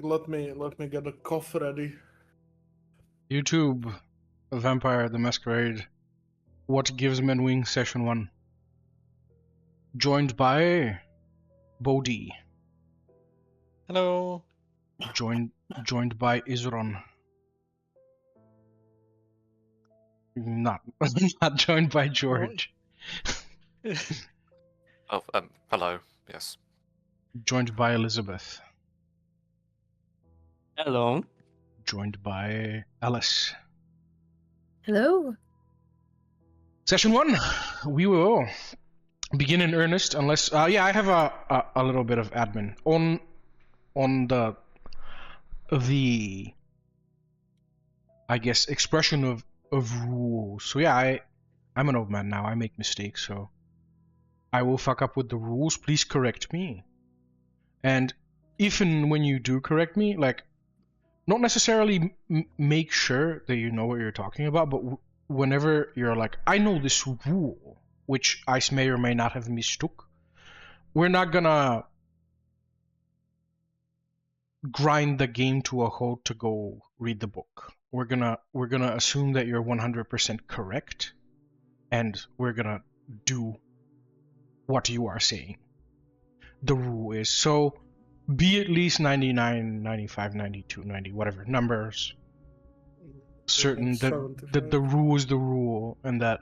let me get a cough ready. YouTube, Vampire the Masquerade, What Gives Men Wings, Session 1. Joined by Bodhi. Hello. Joined by Izron. Not joined by George. Oh, hello. Yes. Joined by Elizabeth. Hello. Joined by Alice. Hello. Session 1. We will begin in earnest, unless yeah, I have a little bit of admin on the I guess expression of rules. So yeah, I'm an old man now. I make mistakes, so I will fuck up with the rules. Please correct me. And if and when you do correct me, like, not necessarily make sure that you know what you're talking about, but whenever you're like, I know this rule, which I may or may not have mistook, we're not gonna grind the game to a halt to go read the book. We're gonna assume that you're 100% correct, and we're gonna do what you are saying. The rule is, so be at least 99, 95, 92, 90, whatever numbers certain that the rule is the rule, and that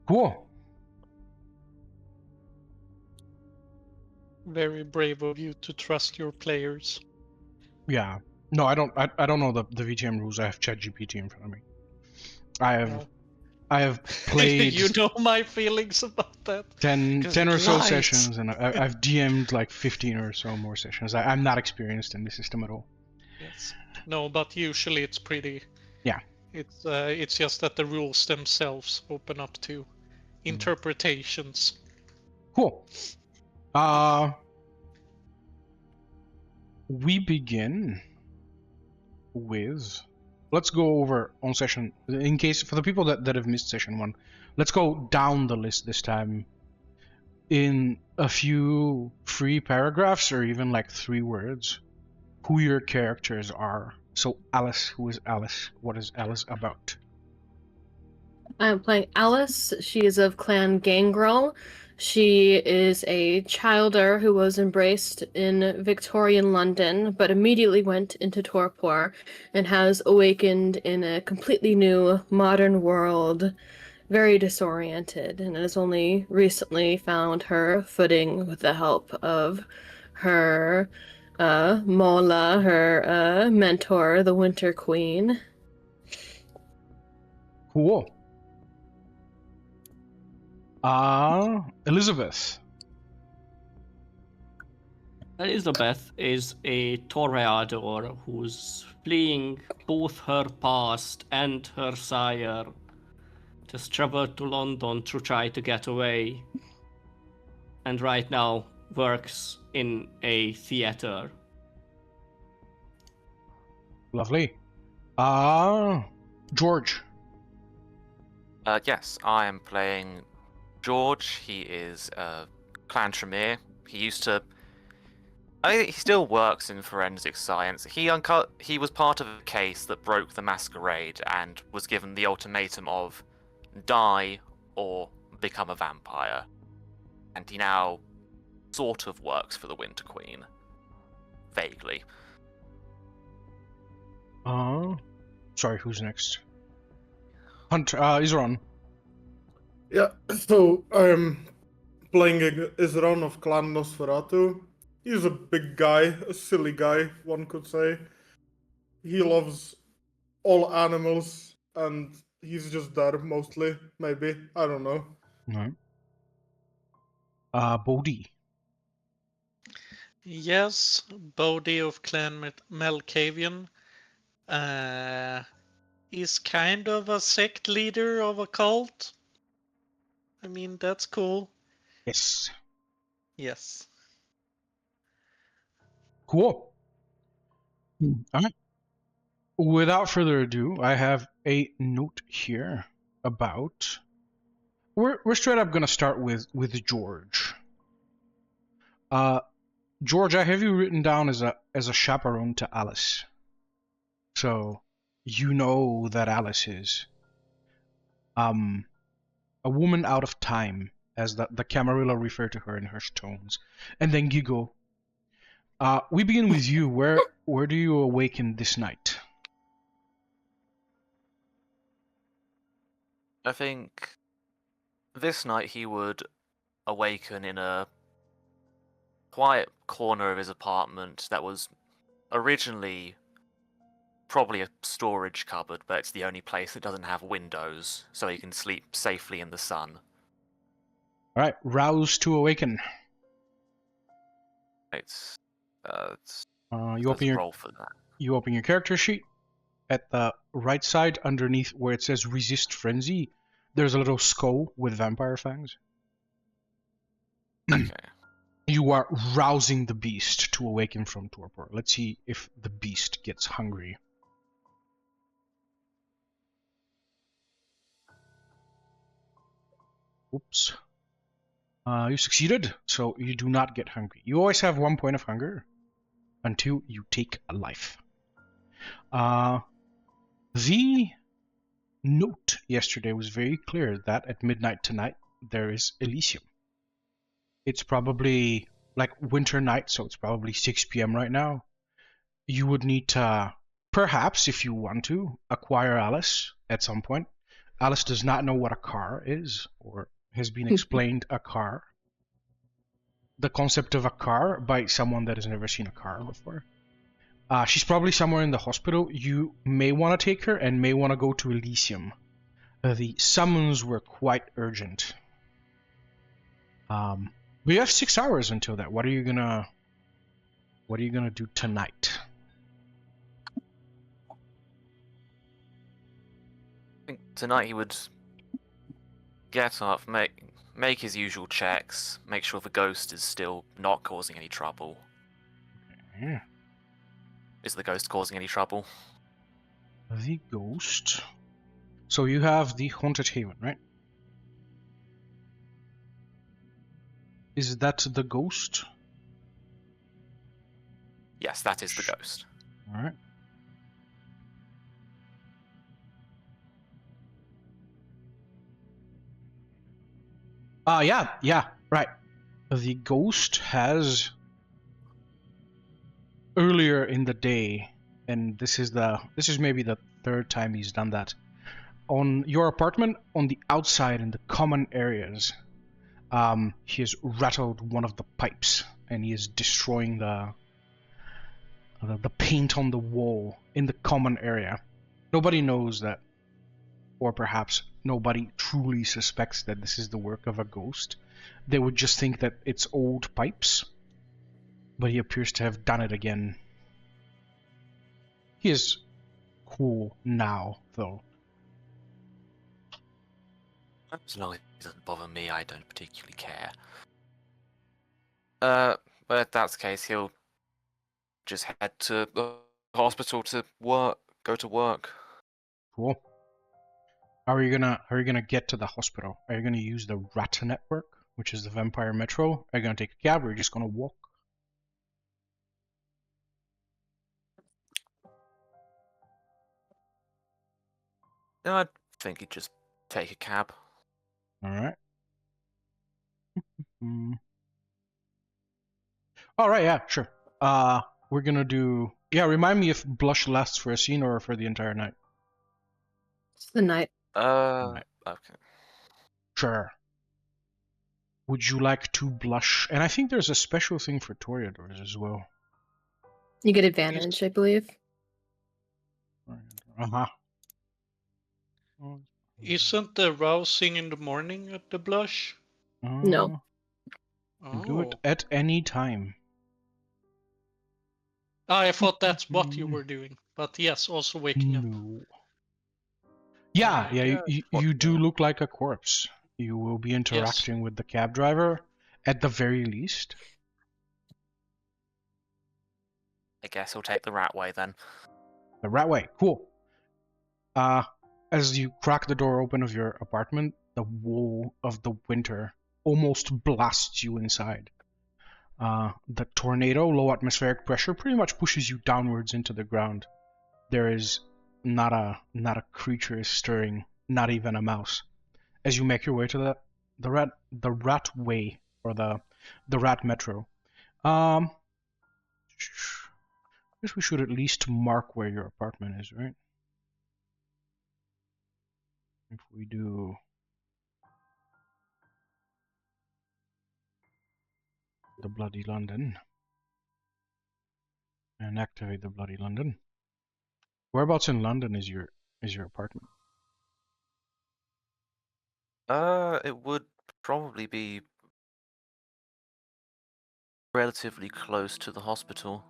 cool. Very brave of you to trust your players. Yeah. No, I don't know the VTM rules. I have ChatGPT in front of me. I have played You know my feelings about that. 10 'Cause or it so lies. sessions, and I've DM'd like 15 or so more sessions. I'm not experienced in the system at all. Yes. No, but usually it's pretty. Yeah. It's just that the rules themselves open up to interpretations. Cool. We begin with, let's go over on session, in case for the people that have missed session 1, let's go down the list this time in a few free paragraphs, or even like 3 words, who your characters are. So Alice, who is Alice? What is Alice about? I'm playing Alice. She is of Clan Gangrel. She is a childer who was embraced in Victorian London, but immediately went into torpor and has awakened in a completely new modern world, very disoriented, and has only recently found her footing with the help of her Mola, her mentor, the Winter Queen. Cool. Elizabeth. Elizabeth is a Toreador who's fleeing both her past and her sire. Just traveled to London to try to get away. And right now works in a theater. Lovely. George. Yes, I am playing George. He is Clan Tremere. He still works in forensic science. He was part of a case that broke the Masquerade and was given the ultimatum of die or become a vampire. And he now sort of works for the Winter Queen. Vaguely. Sorry, who's next? Hunter, Izron. Yeah, so I'm playing Izron of Clan Nosferatu. He's a big guy, a silly guy, one could say. He loves all animals, and he's just there mostly, maybe. I don't know. No. Bodhi. Yes, Bodhi of Clan Malcavian is kind of a sect leader of a cult. I mean, that's cool. Yes. Yes. Cool. Alright. Without further ado, I have a note here about... We're straight up gonna start with George. George, I have you written down as a chaperone to Alice. So you know that Alice is a woman out of time, as the Camarilla refer to her in hushed tones, and then giggle. We begin with you. Where do you awaken this night? I think this night he would awaken in a quiet corner of his apartment that was originally probably a storage cupboard, but it's the only place that doesn't have windows, so he can sleep safely in the sun. All right, rouse to awaken. It's You open your roll for that. You open your character sheet. At the right side, underneath where it says resist frenzy, there's a little skull with vampire fangs. Okay. You are rousing the beast to awaken from torpor. Let's see if the beast gets hungry. Oops. You succeeded, so you do not get hungry. You always have 1 point of hunger until you take a life. The note yesterday was very clear that at midnight tonight there is Elysium. It's probably like winter night, so it's probably 6 p.m. right now. You would need to, perhaps if you want to, acquire Alice at some point. Alice does not know what a car is, or has been explained a car. The concept of a car by someone that has never seen a car before. She's probably somewhere in the hospital. You may want to take her and may want to go to Elysium. The summons were quite urgent. We have 6 hours until that. What are you gonna do tonight? I think tonight he would get up, make his usual checks, make sure the ghost is still not causing any trouble. Yeah. Is the ghost causing any trouble? The ghost. So you have the Haunted Haven, right? Is that the ghost? Yes, that is the ghost. Alright. Yeah, right. The ghost has earlier in the day, and this is maybe the 3rd time he's done that. On your apartment, on the outside in the common areas, he has rattled one of the pipes, and he is destroying the paint on the wall in the common area. Nobody knows that, or perhaps nobody truly suspects that this is the work of a ghost. They would just think that it's old pipes, but he appears to have done it again. He is cool now, though. As long as it doesn't bother me, I don't particularly care. But if that's the case, he'll just head to the hospital to go to work. Cool. How are you gonna get to the hospital? Are you gonna use the rat network, which is the vampire metro? Are you gonna take a cab, or are you just gonna walk? No, I think he'd just take a cab. Alright. Alright, yeah, sure. We're gonna do... Yeah, remind me if blush lasts for a scene or for the entire night. It's the night. Right. Okay. Sure. Would you like to blush? And I think there's a special thing for Toreadors as well. You get advantage, I believe. Uh-huh. Isn't the rousing in the morning at the blush? No. You do it at any time. I thought that's what you were doing. But yes, also waking up. No. Yeah, you do look like a corpse. You will be interacting with the cab driver, at the very least. I guess he'll take the rat way then. The rat way, cool. As you crack the door open of your apartment, the wall of the winter almost blasts you inside. The tornado, low atmospheric pressure, pretty much pushes you downwards into the ground. There is not a creature stirring, not even a mouse. As you make your way to the rat way, or the rat metro. I guess we should at least mark where your apartment is, right? If we do the Bloody London and activate the Bloody London. Whereabouts in London is your apartment? It would probably be relatively close to the hospital.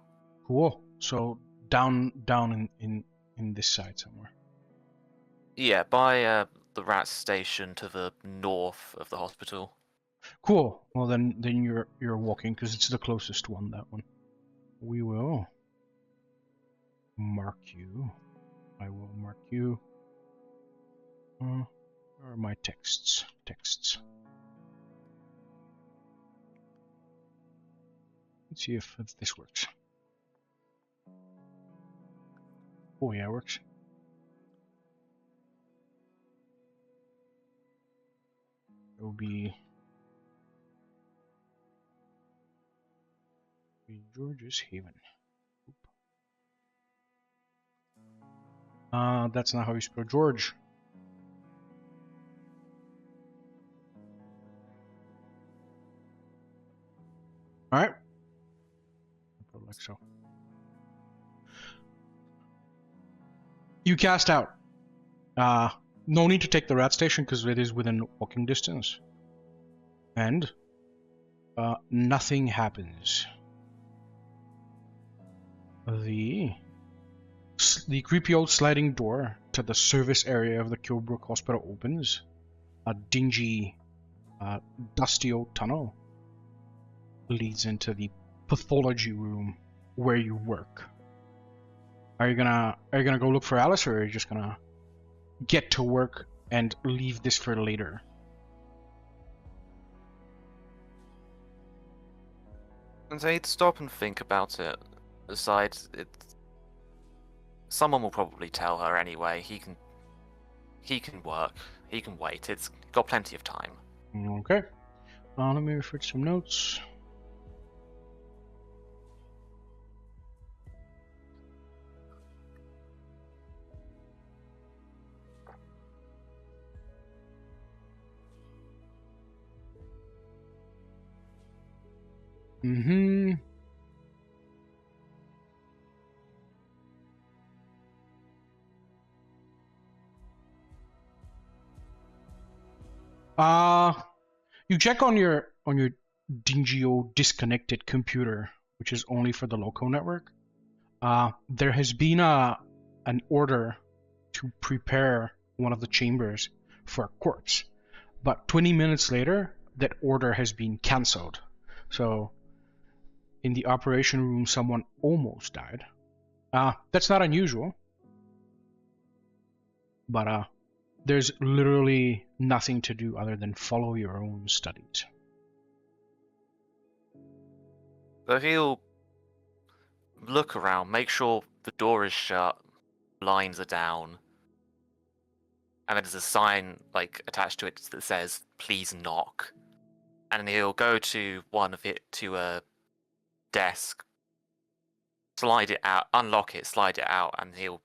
Cool. So down in this side somewhere. Yeah, by the rat station to the north of the hospital. Cool. Well then you're walking because it's the closest one, that one. We will mark you. I will mark you. Where are my texts? Texts. Let's see if this works. Oh yeah, it works. It will be George's Haven. That's not how you spell George. Alright. Like so. You cast out. No need to take the rat station because it is within walking distance. And nothing happens. The creepy old sliding door to the service area of the Kilbrook Hospital opens. A dingy, dusty old tunnel leads into the pathology room where you work. Are you gonna go look for Alice, or are you just gonna get to work and leave this for later? And so he'd stop and think about it. Besides, someone will probably tell her anyway. He can work. He can wait. It's got plenty of time. Okay. Let me refer to some notes. You check on your dingy old disconnected computer, which is only for the local network. There has been an order to prepare one of the chambers for a corpse, but 20 minutes later, that order has been cancelled. So, in the operation room, someone almost died. That's not unusual, but there's literally nothing to do other than follow your own studies. So he'll look around, make sure the door is shut, blinds are down, and then there's a sign attached to it that says "Please knock." And he'll go to a desk, slide it out, unlock it, slide it out, and he'll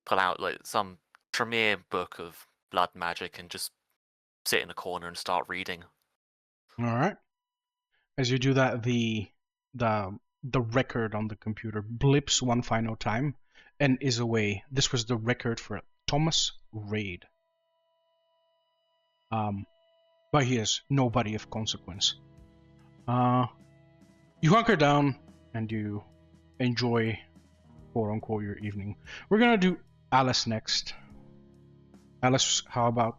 pull out some Tremere book of blood magic and just sit in a corner and start reading. All right. As you do that, the record on the computer blips one final time and is away. This was the record for Thomas Raid. But he is nobody of consequence. You hunker down and you enjoy, quote unquote, your evening. We're gonna do Alice next. Alice, how about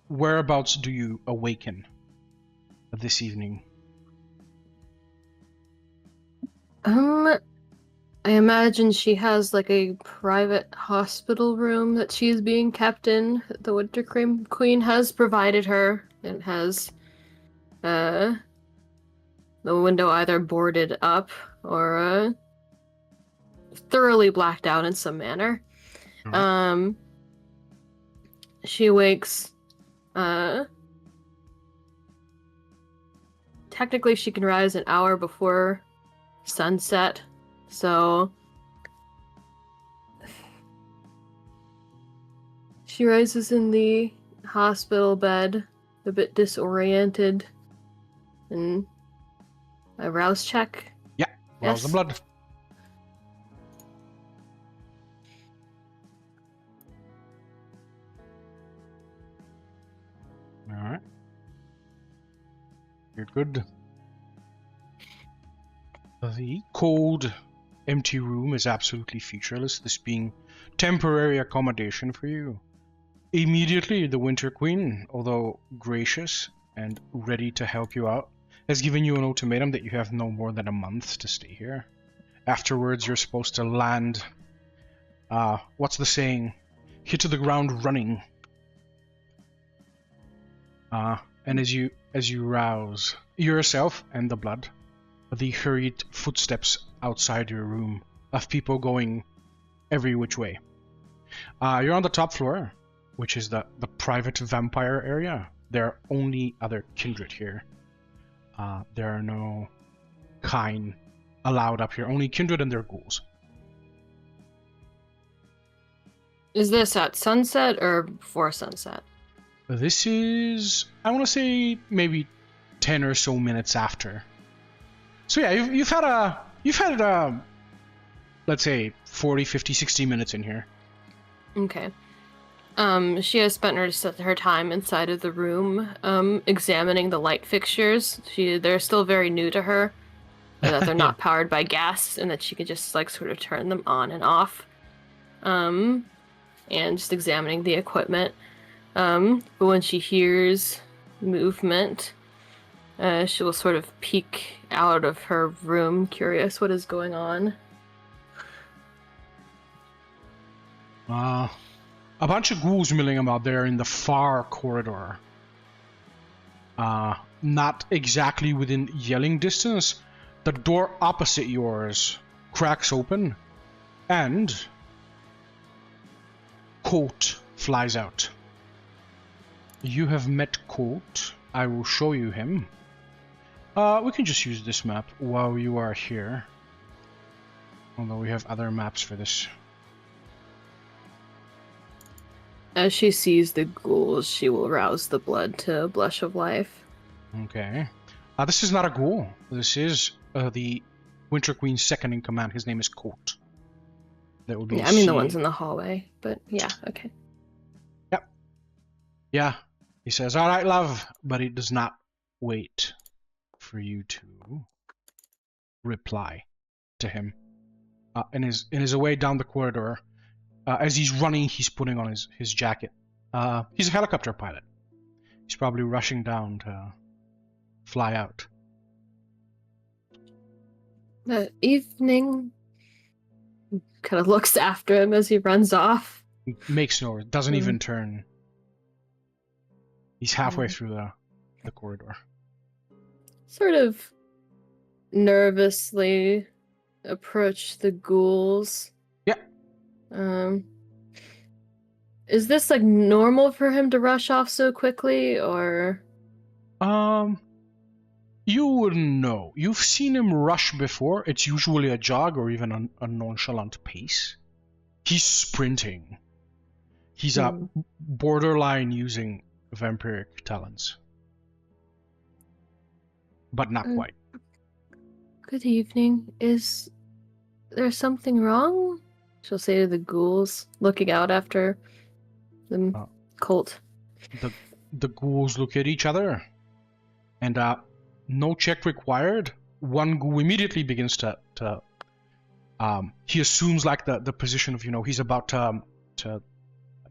whereabouts do you awaken this evening? I imagine she has a private hospital room that she's being kept in. The Winter Queen has provided her. It has The window either boarded up or thoroughly blacked out in some manner. Alright. She awakes. Technically, she can rise an hour before sunset, so she rises in the hospital bed, a bit disoriented, and a rouse check. Rouse the Yes. blood. Alright. You're good. The cold, empty room is absolutely featureless, this being temporary accommodation for you. Immediately, the Winter Queen, although gracious and ready to help you out, has given you an ultimatum that you have no more than a month to stay here. Afterwards, you're supposed to land, what's the saying? Hit to the ground running. And as you rouse yourself and the blood, the hurried footsteps outside your room of people going every which way. You're on the top floor, which is the private vampire area. There are only other kindred here. There are no kind allowed up here. Only kindred and their ghouls. Is this at sunset or before sunset? This is, I want to say, maybe 10 or so minutes after. So yeah, you've had let's say 40, 50, 60 minutes in here. Okay. She has spent her time inside of the room, examining the light fixtures. They're still very new to her, and that they're Yeah. not powered by gas, and that she can just like sort of turn them on and off. And just examining the equipment. But when she hears movement, she will sort of peek out of her room, curious what is going on. A bunch of ghouls milling about there in the far corridor. Not exactly within yelling distance. The door opposite yours cracks open, and Colt flies out. You have met Colt. I will show you him. We can just use this map while you are here. Although we have other maps for this. As she sees the ghouls, she will rouse the blood to a blush of life. Okay. This is not a ghoul. This is the Winter Queen's second in command. His name is Colt. That will be. Yeah, I mean the ones in the hallway, but yeah, okay. Yep. Yeah. He says, "All right, love," but he does not wait for you to reply to him. In his way down the corridor, as he's running, he's putting on his jacket. He's a helicopter pilot. He's probably rushing down to fly out. Evening. Kind of looks after him as he runs off. Makes no, doesn't even turn. He's halfway through the corridor. Sort of nervously approach the ghouls. Yeah. Is this like normal for him to rush off so quickly, or? You wouldn't know. You've seen him rush before. It's usually a jog or even a nonchalant pace. He's sprinting. He's borderline using vampiric talents. But not quite. Good evening. Is there something wrong? She'll say to the ghouls, looking out after the Colt. The ghouls look at each other, and no check required. One ghoul immediately begins to he assumes like the position of, he's about to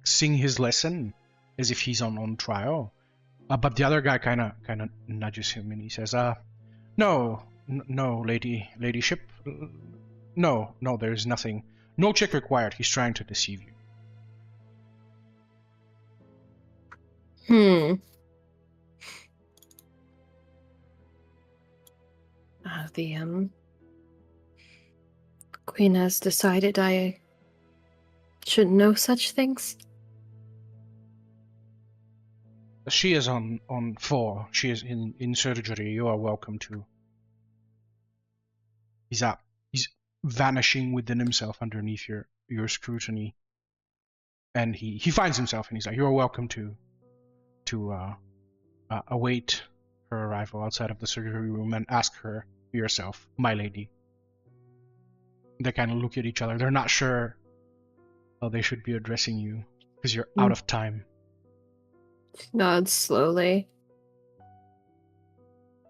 sing his lesson as if he's on trial. But the other guy kind of nudges him and he says, no, ladyship. No, there's nothing. No check required. He's trying to deceive you. The Queen has decided I shouldn't know such things. She is on 4. She is in surgery. You are welcome to. He's up. He's vanishing within himself underneath your scrutiny. And he finds himself and he's like, you are welcome to await her arrival outside of the surgery room and ask her yourself, my lady. They kind of look at each other. They're not sure how they should be addressing you because you're out of time. Nods slowly.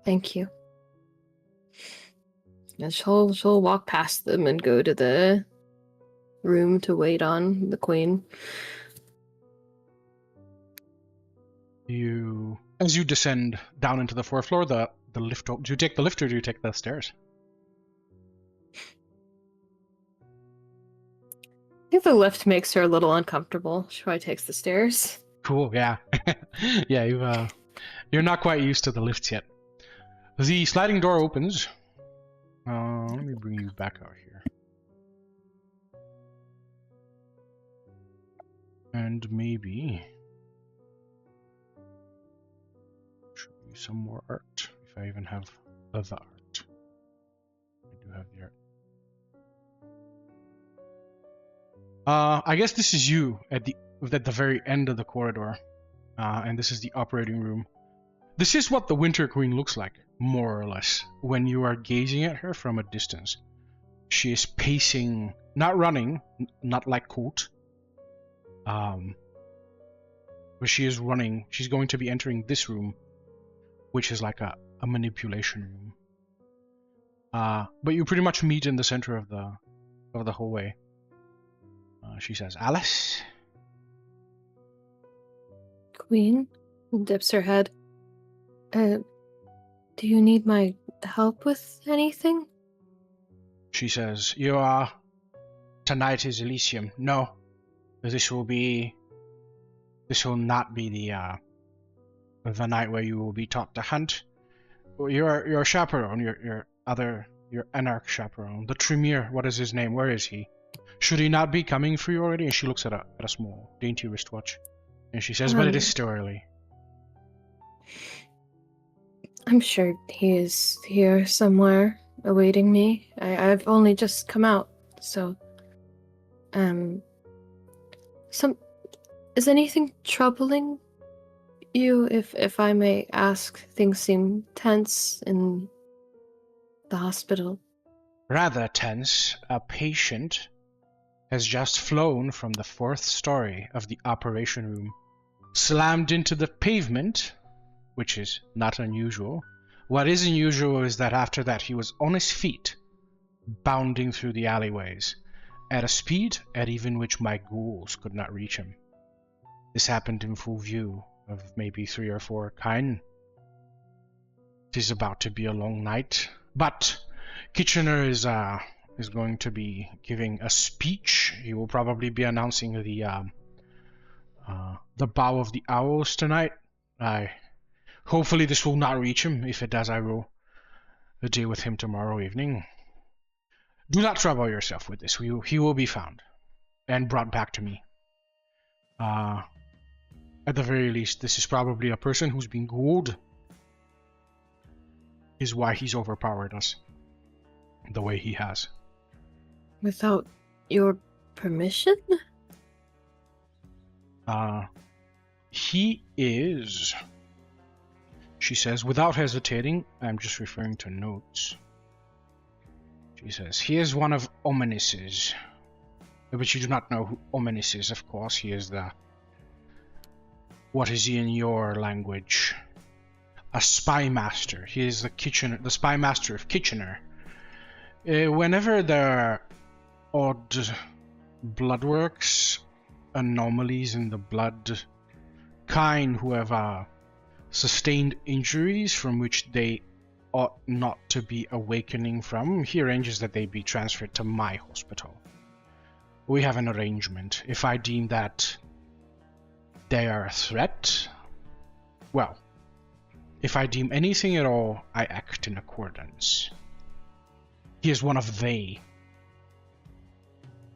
Thank you. And she'll walk past them and go to the room to wait on the Queen. As you descend down into the 4th floor, the lift. Do you take the lift or do you take the stairs? I think the lift makes her a little uncomfortable. She probably takes the stairs. Cool, yeah. Yeah, you're not quite used to the lifts yet. The sliding door opens. Let me bring you back out here. And maybe show you some more art, if I even have the art. I do have the art. I guess this is you at the very end of the corridor, and this is the operating room. This is what the Winter Queen looks like, more or less, when you are gazing at her from a distance. She is pacing, not running, not like Cote, but she is running. She's going to be entering this room, which is like a manipulation room. But you pretty much meet in the center of the hallway. She says, Alice? Queen dips her head. Do you need my help with anything? She says, tonight is Elysium. No, this will not be the night where you will be taught to hunt. Your chaperone, your anarch chaperone, the Tremere, what is his name? Where is he? Should he not be coming for you already? And she looks at a small, dainty wristwatch. And she says, but it is still early. I'm sure he is here somewhere, awaiting me. I've only just come out, so... Is anything troubling you, if I may ask? Things seem tense in the hospital. Rather tense. A patient has just flown from the 4th story of the operation room, slammed into the pavement, which is not unusual. What is unusual is that after that he was on his feet, bounding through the alleyways, at a speed at even which my ghouls could not reach him. This happened in full view of maybe 3 or 4 kine. It is about to be a long night, but Kitchener is going to be giving a speech. He will probably be announcing the bow of the owls tonight. Hopefully this will not reach him. If it does, I will deal with him tomorrow evening. Do not trouble yourself with this. He will be found and brought back to me. At the very least, this is probably a person who's been ghouled. Is why he's overpowered us the way he has. Without your permission? He is... She says, without hesitating, I'm just referring to notes. She says, he is one of Ominis's. But you do not know who Ominis is, of course. He is the... What is he in your language? A spy master. He is the spy master of Kitchener. Whenever there are odd bloodworks, anomalies in the blood, kine who have sustained injuries from which they ought not to be awakening from, he arranges that they be transferred to my hospital. We have an arrangement. If I deem that they are a threat, well, if I deem anything at all, I act in accordance. He is one of they.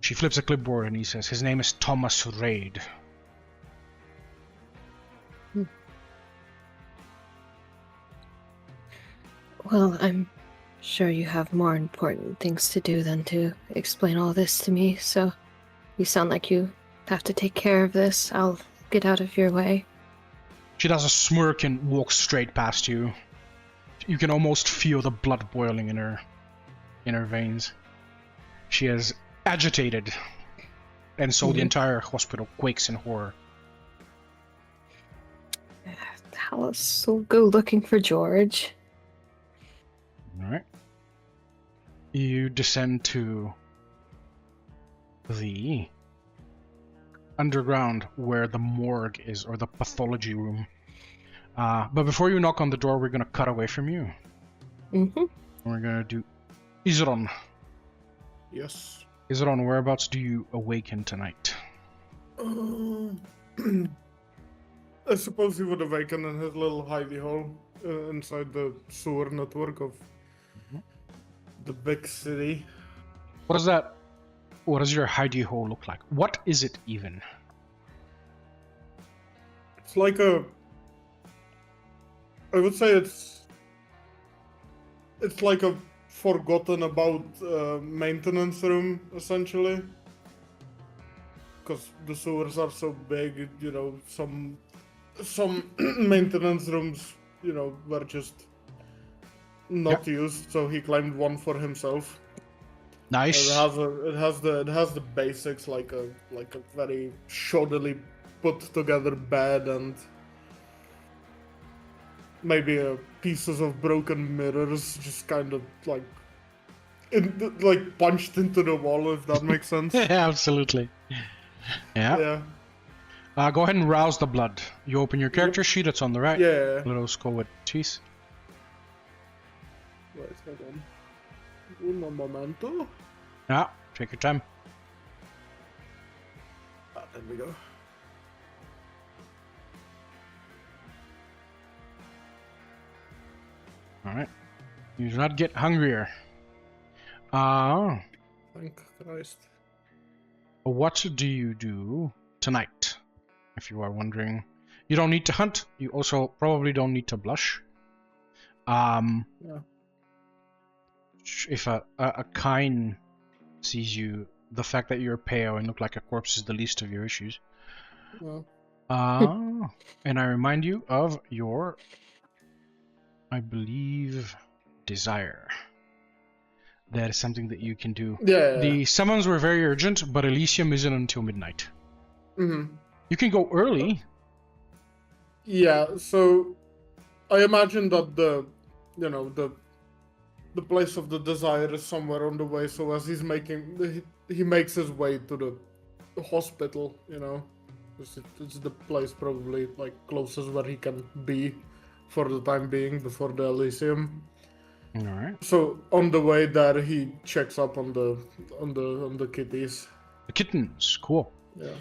She flips a clipboard and he says, his name is Thomas Raid. Well, I'm sure you have more important things to do than to explain all this to me, so you sound like you have to take care of this. I'll get out of your way. She does a smirk and walks straight past you. You can almost feel the blood boiling in her veins. She is agitated, and so the entire hospital quakes in horror. Alice will go looking for George. Alright. You descend to the underground where the morgue is, or the pathology room. But before you knock on the door, we're going to cut away from you. Mm-hmm. We're going to do Izron. Yes. Izron, whereabouts do you awaken tonight? I suppose he would awaken in his little hidey hole inside the sewer network of the big city. What does your hidey hole look like? What is it even? It's like I would say it's like a forgotten about maintenance room, essentially. Because the sewers are so big, you know, some maintenance rooms, you know, were just not used, so he claimed one for himself. Nice. It has the basics, like a very shoddily put together bed and maybe pieces of broken mirrors, just kind of like punched into the wall, if that makes sense. Yeah, absolutely. Yeah. Go ahead and rouse the blood. You open your character sheet, it's on the right. Yeah. Little skull with teeth. Wait, hold on. Un momento. Yeah, take your time. There we go. Alright. You do not get hungrier. Thank Christ. What do you do tonight? If you are wondering. You don't need to hunt. You also probably don't need to blush. Yeah. If a kine sees you, the fact that you're pale and look like a corpse is the least of your issues. Well. And I remind you of your, I believe, desire. That is something that you can do. Yeah. The summons were very urgent, but Elysium isn't until midnight. Mm-hmm. You can go early. Yeah, so I imagine that the place of the desire is somewhere on the way, so as he makes his way to the hospital, you know. It's the place probably like closest where he can be for the time being before the Elysium. Alright. So on the way there he checks up on the kitties. The kittens, cool. Yeah.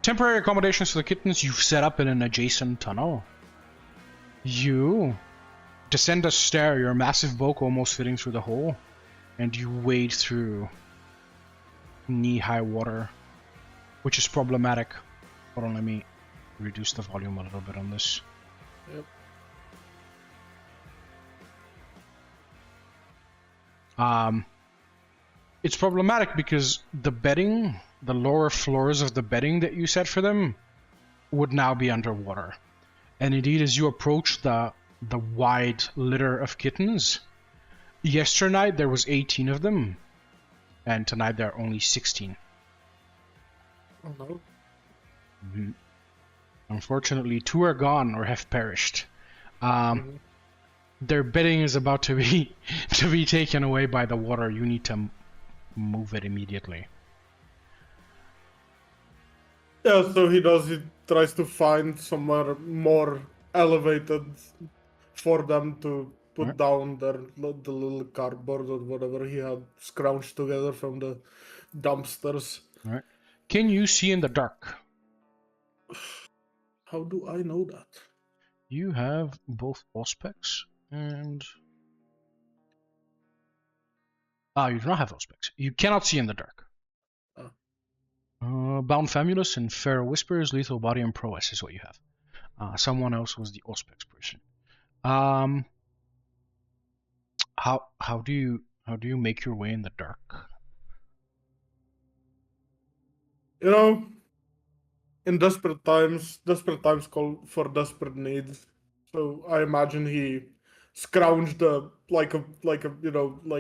Temporary accommodations for the kittens you've set up in an adjacent tunnel. You descend a stair, your massive bulk almost fitting through the hole, and you wade through knee-high water, which is problematic. Hold on, let me reduce the volume a little bit on this. Yep. It's problematic because the bedding, the lower floors of the bedding that you set for them, would now be underwater. And indeed, as you approach the wide litter of kittens, yesternight there was 18 of them, and tonight there are only 16. Oh no. Mm-hmm. Unfortunately, 2 are gone or have perished. Their bedding is about to be taken away by the water. You need to move it immediately. Yeah, so he tries to find somewhere more elevated for them to put down the little cardboard or whatever he had scrounged together from the dumpsters. Right. Can you see in the dark? How do I know that? You have both Auspex and... Ah, you do not have Auspex. You cannot see in the dark. Bound Famulus and Fair Whispers, Lethal Body, and Prowess is what you have. Someone else was the Auspex person. How do you make your way in the dark? You know, in desperate times call for desperate needs. So I imagine he scrounged like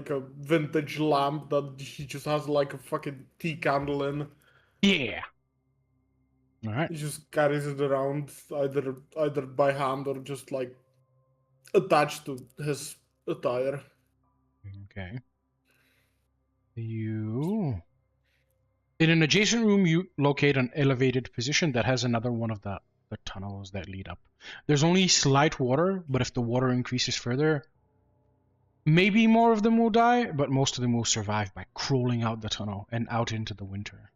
a vintage lamp that he just has like a fucking tea candle in. Yeah. All right. He just carries it around either by hand or just like attached to his attire. Okay. In an adjacent room, you locate an elevated position that has another one of the tunnels that lead up. There's only slight water, but if the water increases further, maybe more of them will die, but most of them will survive by crawling out the tunnel and out into the winter,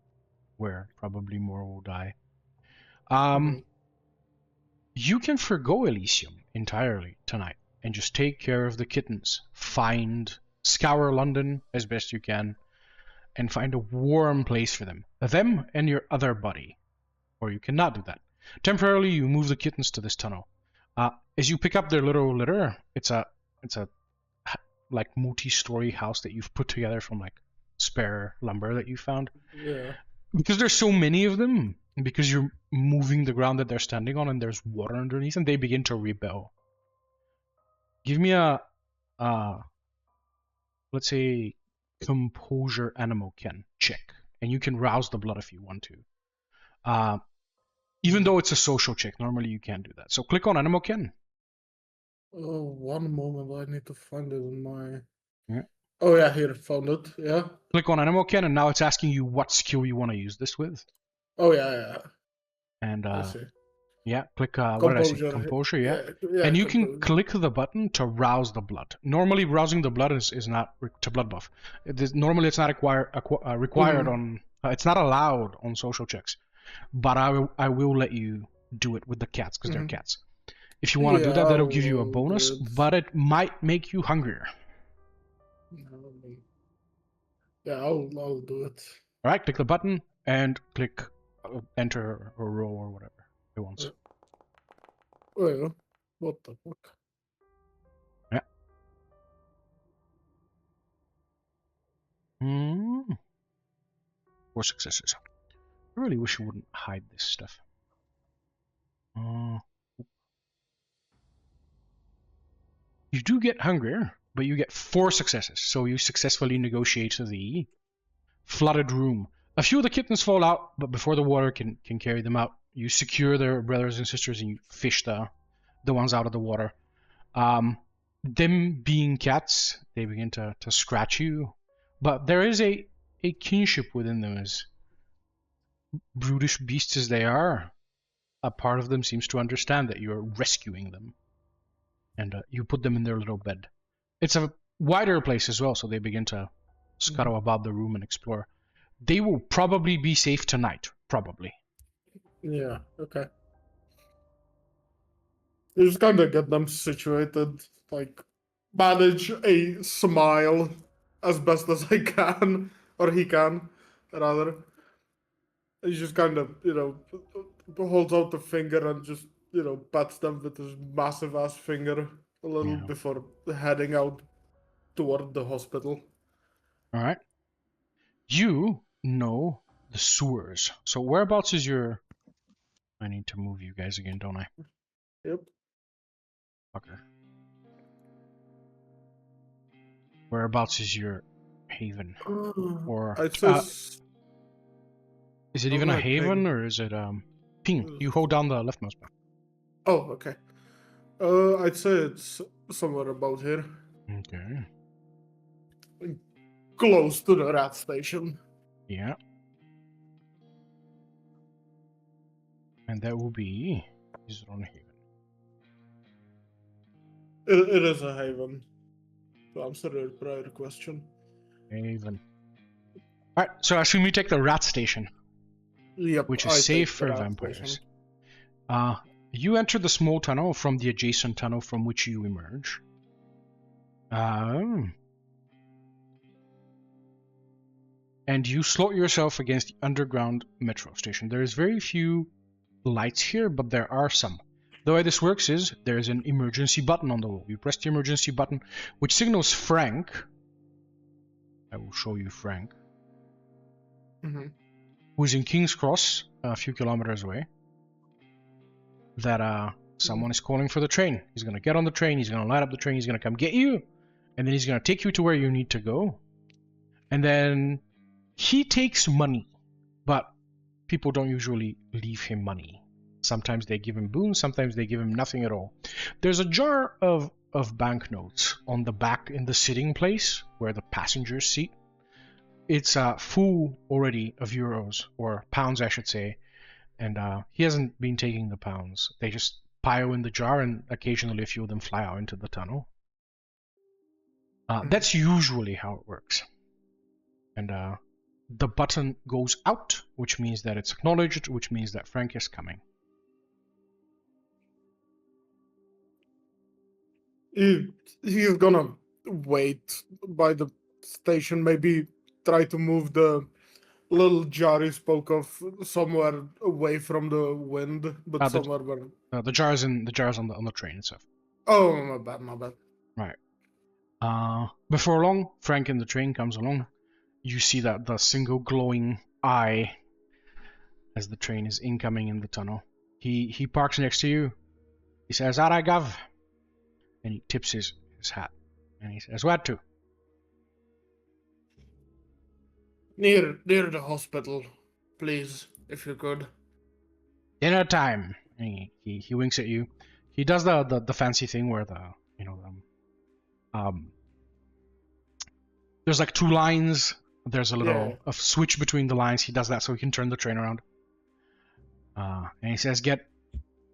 where probably more will die. You can forgo Elysium entirely tonight and just take care of the kittens. Scour London as best you can, and find a warm place for them. Them and your other buddy. Or you cannot do that. Temporarily, you move the kittens to this tunnel. As you pick up their little litter, it's a like multi-story house that you've put together from like spare lumber that you found. Yeah. Because there's so many of them, because you're moving the ground that they're standing on and there's water underneath, and they begin to rebel. Give me a let's say composure animal kin check, and you can rouse the blood if you want to. Even though it's a social check, normally you can't do that. So click on animal kin. Oh, one moment, I need to find it in my... Yeah. Oh yeah, here, found it, yeah. Click on animal kin, and now it's asking you what skill you want to use this with. Oh yeah. And I see. yeah, click what did I say? Composure, yeah. And you can click the button to rouse the blood. Normally, rousing the blood is not to blood buff. Normally, it's not required on. It's not allowed on social checks, but I will let you do it with the cats because they're cats. If you want to do that, that'll give you a bonus, but it might make you hungrier. Yeah, I'll do it. All right, click the button and click enter or roll or whatever it wants. Well, what the fuck? Yeah. 4 successes. I really wish you wouldn't hide this stuff. You do get hungrier, but you get 4 successes, so you successfully negotiate the flooded room. A few of the kittens fall out, but before the water can carry them out, you secure their brothers and sisters and you fish the ones out of the water. Them being cats, they begin to scratch you, but there is a kinship within them. As brutish beasts as they are, a part of them seems to understand that you're rescuing them. And you put them in their little bed. It's a wider place as well, so they begin to scuttle about the room and explore. They will probably be safe tonight, probably. Yeah, okay. You just kind of get them situated, like, manage a smile as best as I can, or he can, rather. He just kind of, holds out the finger and just, pats them with his massive ass finger a little before heading out toward the hospital. All right. You know the sewers. So whereabouts is your... I need to move you guys again, don't I? Yep. Okay. Whereabouts is your haven? Or is it even a haven, or is it ping? You hold down the left mouse button. Oh, okay. I'd say it's somewhere about here. Okay. Close to the rat station. Yeah. And that will be Izron Haven. It is a haven. To answer your prior question. Haven. Alright, so I assume you take the rat station. Yep. Which is safe for vampires. You enter the small tunnel from the adjacent tunnel from which you emerge. And you slot yourself against the underground metro station. There is very few lights here, but there are some. The way this works is there is an emergency button on the wall. You press the emergency button, which signals Frank. I will show you Frank, who is in King's Cross, a few kilometers away. That someone is calling for the train. He's gonna get on the train. He's gonna light up the train. He's gonna come get you, and then he's gonna take you to where you need to go. And then he takes money, but people don't usually leave him money. Sometimes they give him boons, sometimes they give him nothing at all. There's a jar of banknotes on the back in the sitting place where the passengers sit. It's full already of euros, or pounds I should say, and he hasn't been taking the pounds. They just pile in the jar, and occasionally a few of them fly out into the tunnel. That's usually how it works. And the button goes out, which means that it's acknowledged, which means that Frank is coming. He's gonna wait by the station, maybe try to move the little jar he spoke of somewhere away from the wind, but somewhere where... the jar's on the train and stuff. Oh, my bad. Right. Before long, Frank and the train comes along. You see that the single glowing eye as the train is incoming in the tunnel. He parks next to you. He says, "Alright, Gov." And he tips his hat. And he says, "Where to?" Near the hospital, please, if you could. Dinner time. And he winks at you. He does the fancy thing where there's like two lines. There's a little a switch between the lines. He does that so he can turn the train around. And he says, "Get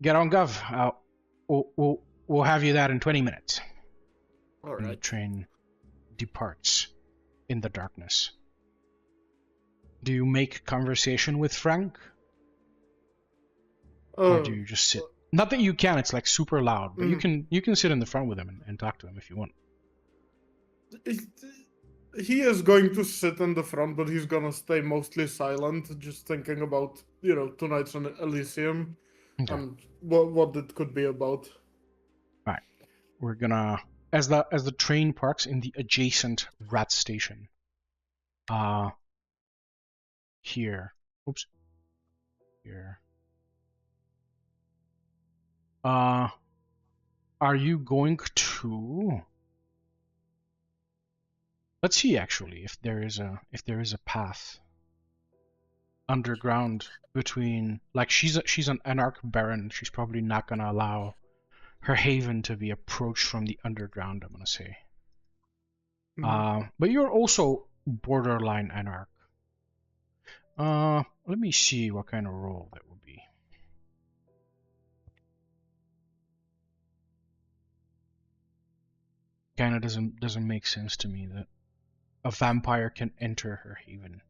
on, Gov. We'll have you there in 20 minutes." All right. And the train departs in the darkness. Do you make conversation with Frank? Or do you just sit? Not that you can, it's like super loud, but you can sit in the front with him and talk to him if you want. He is going to sit in the front, but he's gonna stay mostly silent, just thinking about, tonight's on Elysium and what it could be about. Right. We're gonna as the train parks in the adjacent rat station. Here. Oops. Here. Are you going to... Let's see actually if there is a path underground between, like, she's an anarch baron. She's probably not gonna allow her haven to be approached from the underground, I'm gonna say. But you're also borderline anarch. Let me see what kind of role that would be. Kinda doesn't make sense to me that a vampire can enter her haven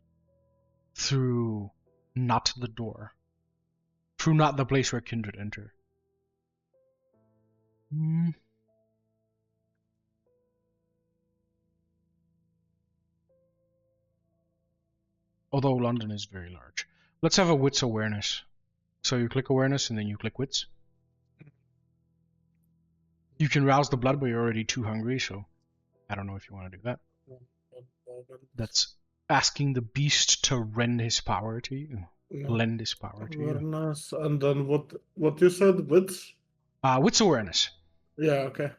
through not the door, through not the place where kindred enter. Although London is very large. Let's have a wits awareness. So you click awareness and then you click wits. You can rouse the blood, but you're already too hungry, so I don't know if you want to do that. That's asking the beast to rend his power to you. Lend his power to you. Awareness, and then what you said, wits? Wits awareness. Yeah, okay.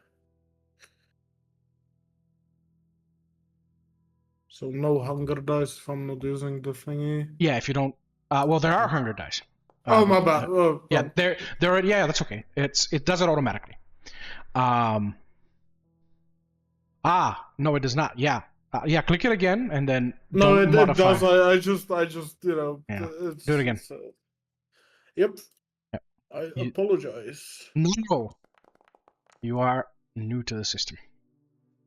So no hunger dice if I'm not using the thingy. Yeah, if you don't. Well, there are hunger dice. Oh, my bad. Yeah, they're already. Yeah, that's okay. It does it automatically. No, it does not. Yeah. Click it again and then no, it modify. does. I just Yeah. Do it again. Yep. Yep. I apologize. No. You are new to the system.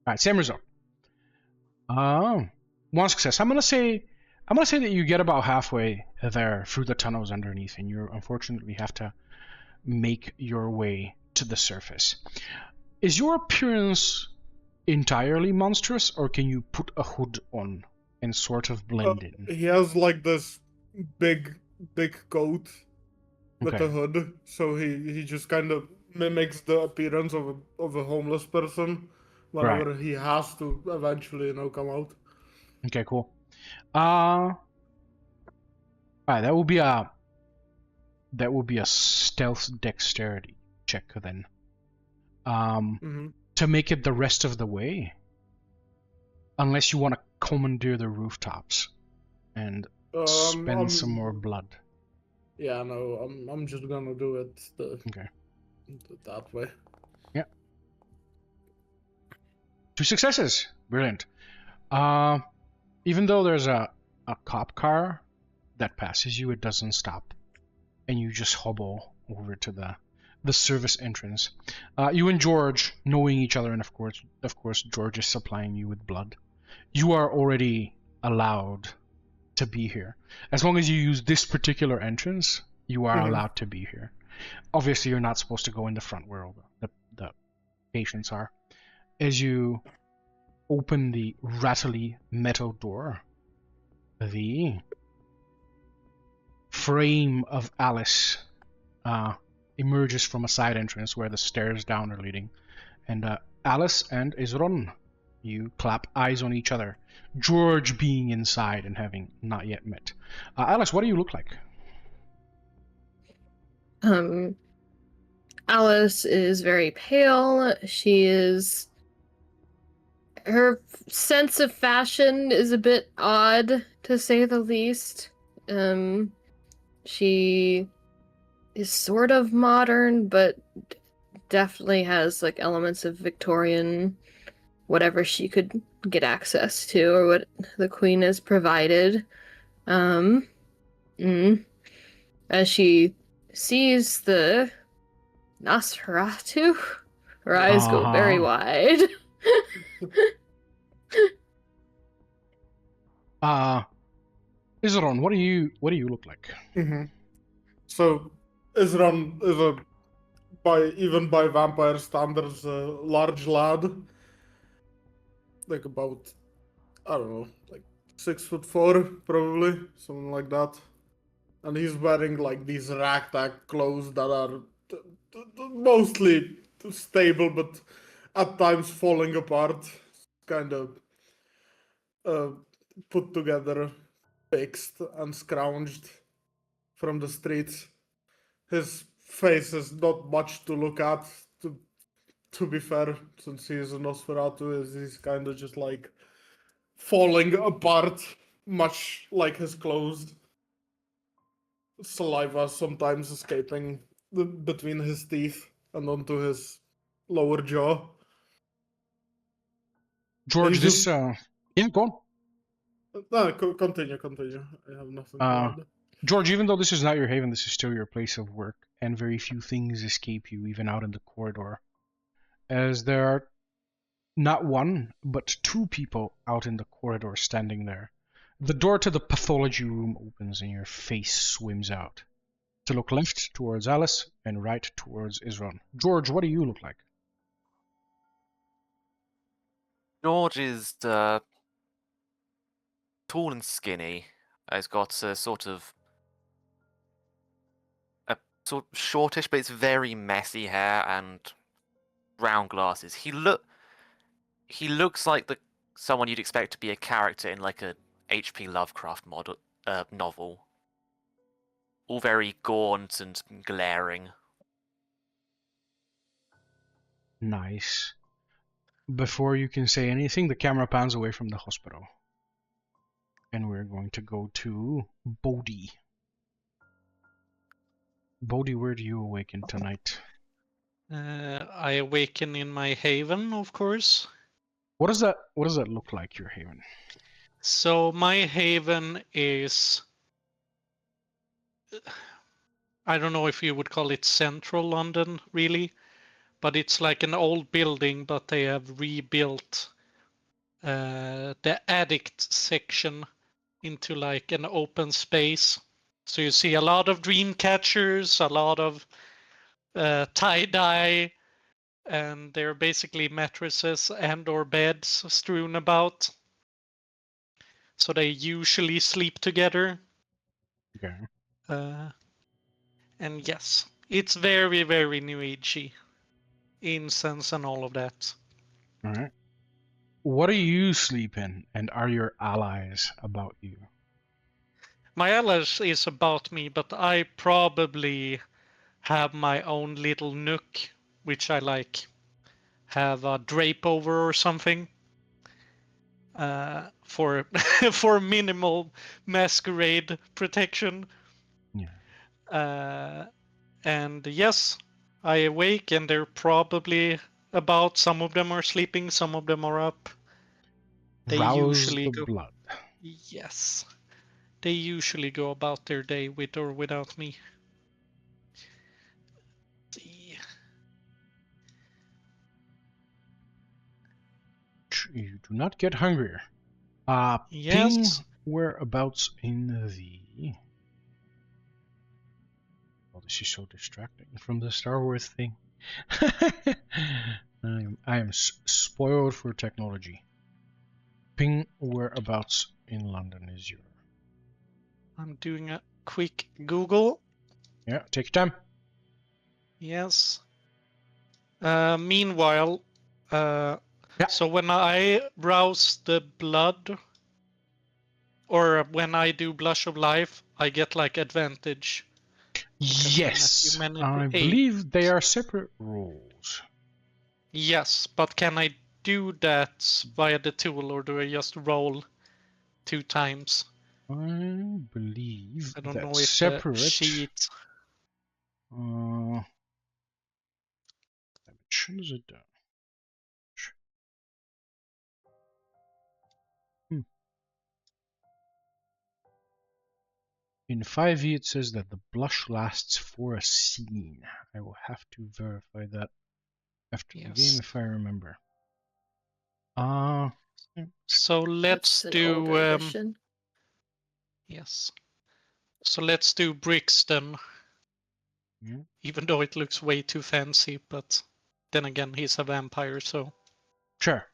All right, same result. One success. I'm gonna say that you get about halfway there through the tunnels underneath, and you unfortunately have to make your way to the surface. Is your appearance entirely monstrous, or can you put a hood on and sort of blend in? He has like this big coat with Okay. a hood, so he just kind of mimics the appearance of a homeless person whenever he has to eventually, come out. Okay, cool. Alright, that will be a stealth dexterity check then. To make it the rest of the way, unless you want to commandeer the rooftops and spend some more blood. Yeah, no, I'm just gonna do it that way. Yeah. 2 successes. Brilliant. Even though there's a cop car that passes you, it doesn't stop, and you just hobble over to the service entrance. You and George, knowing each other, and of course George is supplying you with blood. You are already allowed to be here. As long as you use this particular entrance, you are allowed to be here. Obviously, you're not supposed to go in the front where all the patients are. As you open the rattly metal door, the frame of Alice emerges from a side entrance where the stairs down are leading. And Alice and Izron, you clap eyes on each other. George being inside and having not yet met. Alice, what do you look like? Alice is very pale. Her sense of fashion is a bit odd, to say the least. She is sort of modern, but definitely has like elements of Victorian, whatever she could get access to or what the Queen has provided. As she sees the Nosferatu, her eyes go very wide. Izron, what do you look like? So Izron is even by vampire standards, a large lad, like about, I don't know, like 6'4", probably, something like that. And he's wearing like these ragtag clothes that are mostly stable, but at times falling apart, kind of put together, fixed and scrounged from the streets. His face is not much to look at, to be fair, since he is a Nosferatu. He's kind of just like falling apart, much like his clothes. Saliva sometimes escaping between his teeth and onto his lower jaw. George, yeah, go on. No, continue. I have nothing to add. George, even though this is not your haven, this is still your place of work, and very few things escape you, even out in the corridor. As there are not one, but 2 people out in the corridor standing there. The door to the pathology room opens and your face swims out. To look left towards Alice and right towards Izron. George, what do you look like? George is tall and skinny. He's got a sort of shortish, but it's very messy hair and brown glasses. He looks like someone you'd expect to be a character in like a H.P. Lovecraft novel. All very gaunt and glaring. Nice. Before you can say anything, the camera pans away from the hospital. And we're going to go to Bodhi. Bodhi, where do you awaken tonight? I awaken in my haven, of course. What does that look like, your haven? So my haven is, I don't know if you would call it central London, really, but it's like an old building, but they have rebuilt the addict section into like an open space. So you see a lot of dream catchers, a lot of tie-dye, and they're basically mattresses and or beds strewn about. So they usually sleep together. Okay. And yes, it's very, very New Agey. Incense and all of that. All right. What do you sleep in, and are your allies about you? My allies is about me, but I probably have my own little nook, which I like have a drape over or something. For for minimal masquerade protection. Yeah. And yes, I awake and they're probably about. Some of them are sleeping, some of them are up. They Rouse usually the go. blood. Yes, they usually go about their day with or without me. Let's see. You do not get hungrier. Yes. Ping whereabouts in the... Oh, this is so distracting from the Star Wars thing. I am spoiled for technology. Ping whereabouts in London is your... I'm doing a quick Google. Yeah, take your time. Yes. Meanwhile, so when I rouse the blood, or when I do Blush of Life, I get like advantage. Yes, I believe they are separate rules. Yes, but can I do that via the tool, or do I just roll 2 times? I believe I don't that's know if separate. the sheet. Damage. What is it done? In 5e it says that the blush lasts for a scene. I will have to verify that after the game if I remember. So let's do yes. So let's do Brixton. Yeah. Even though it looks way too fancy, but then again he's a vampire, so sure.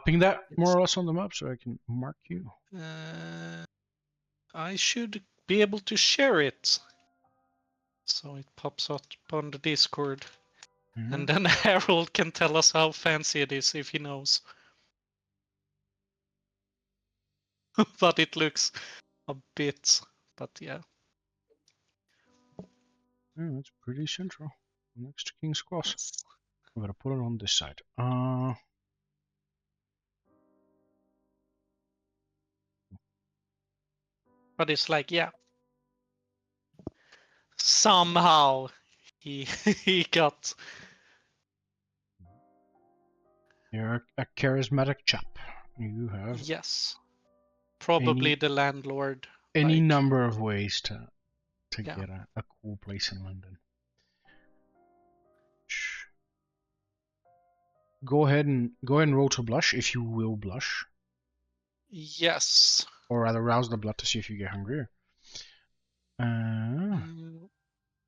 Ping that more or less on the map so I can mark you. I should be able to share it. So it pops up on the Discord. And then Harold can tell us how fancy it is if he knows. But it looks a bit, but yeah. Yeah, that's pretty central. Next to King's Cross. Yes. I'm gonna put it on this side. But it's like, yeah. Somehow he got. You're a charismatic chap. You have Probably the landlord. Any number of ways to get a cool place in London. Go ahead and roll to blush if you will blush. Yes. Or rather rouse the blood to see if you get hungrier.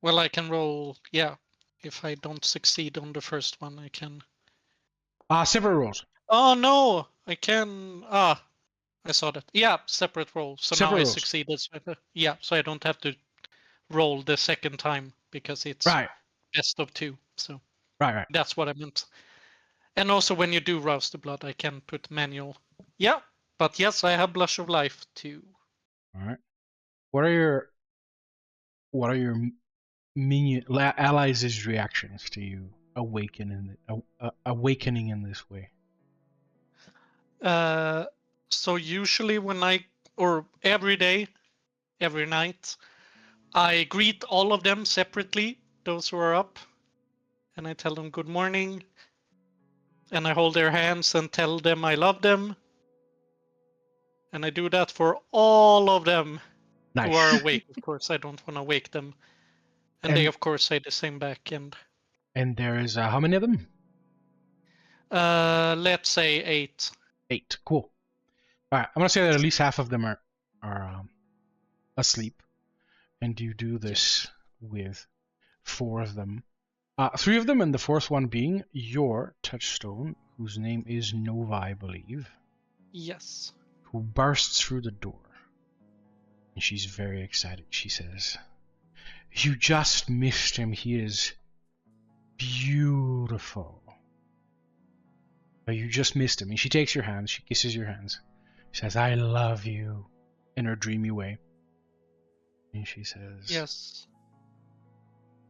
Well, I can roll, yeah. If I don't succeed on the first one, I can. Separate rolls. Oh no! I can. I saw that. Yeah, separate roll. So separate now rolls. I succeeded. Yeah, so I don't have to roll the second time because it's best of 2. So right. That's what I meant. And also, when you do rouse the blood, I can put manual. Yeah, but yes, I have Blush of Life too. All right. What are your minion allies' reactions to you awakening in this way? So usually every day, every night, I greet all of them separately, those who are up, and I tell them good morning, and I hold their hands and tell them I love them, and I do that for all of them who are awake. Of course, I don't want to wake them, and they of course say the same back. And there is how many of them? Let's say 8. 8. Cool. All right, I'm gonna say that at least half of them are asleep, and you do this with 4 of them. Three of them, and the fourth one being your touchstone, whose name is Nova, I believe, Yes. who bursts through the door. And she's very excited. She says, "You just missed him. He is beautiful. You just missed him." And she takes your hands. She kisses your hands. She says, "I love you," in her dreamy way. And she says, Yes.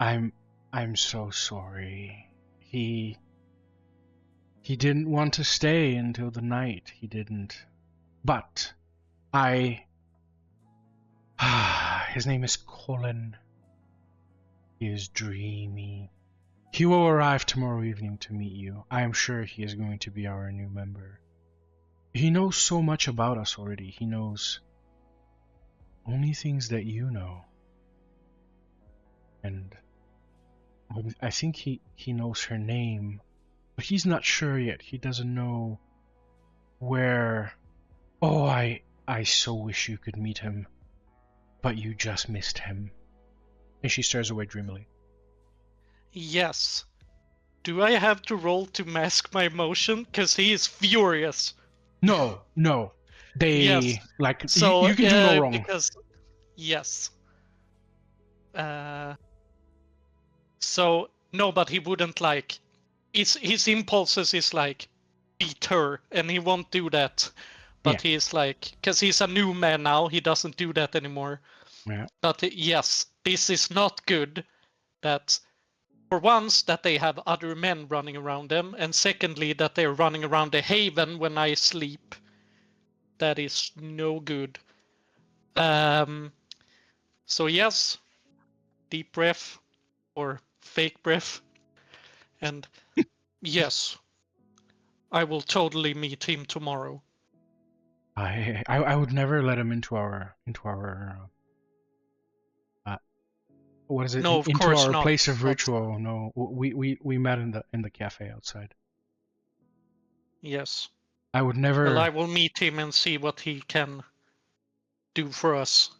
I'm so sorry. He didn't want to stay until the night. He didn't. But his name is Colin. He is dreamy. He will arrive tomorrow evening to meet you. I am sure he is going to be our new member. He knows so much about us already. He knows only things that you know. And I think he knows her name, but he's not sure yet. He doesn't know where. Oh, I so wish you could meet him, but you just missed him. And she stares away dreamily. Yes. Do I have to roll to mask my emotion? Because he is furious. No. They, Yes. like, So, you can do no wrong. Because, yes. So, no, but he wouldn't, like... His impulses is, like, beat her, and he won't do that. But Yeah. he's, like... Because he's a new man now, he doesn't do that anymore. Yeah. But, yes, this is not good. That... For once, that they have other men running around them, and secondly, that they're running around the haven when I sleep. That is no good. So yes, deep breath, or fake breath, and yes, I will totally meet him tomorrow. I would never let him into our what is it? No, of into course our not. place of But- ritual. No, we met in the cafe outside. Yes. I would never. Well, I will meet him and see what he can do for us.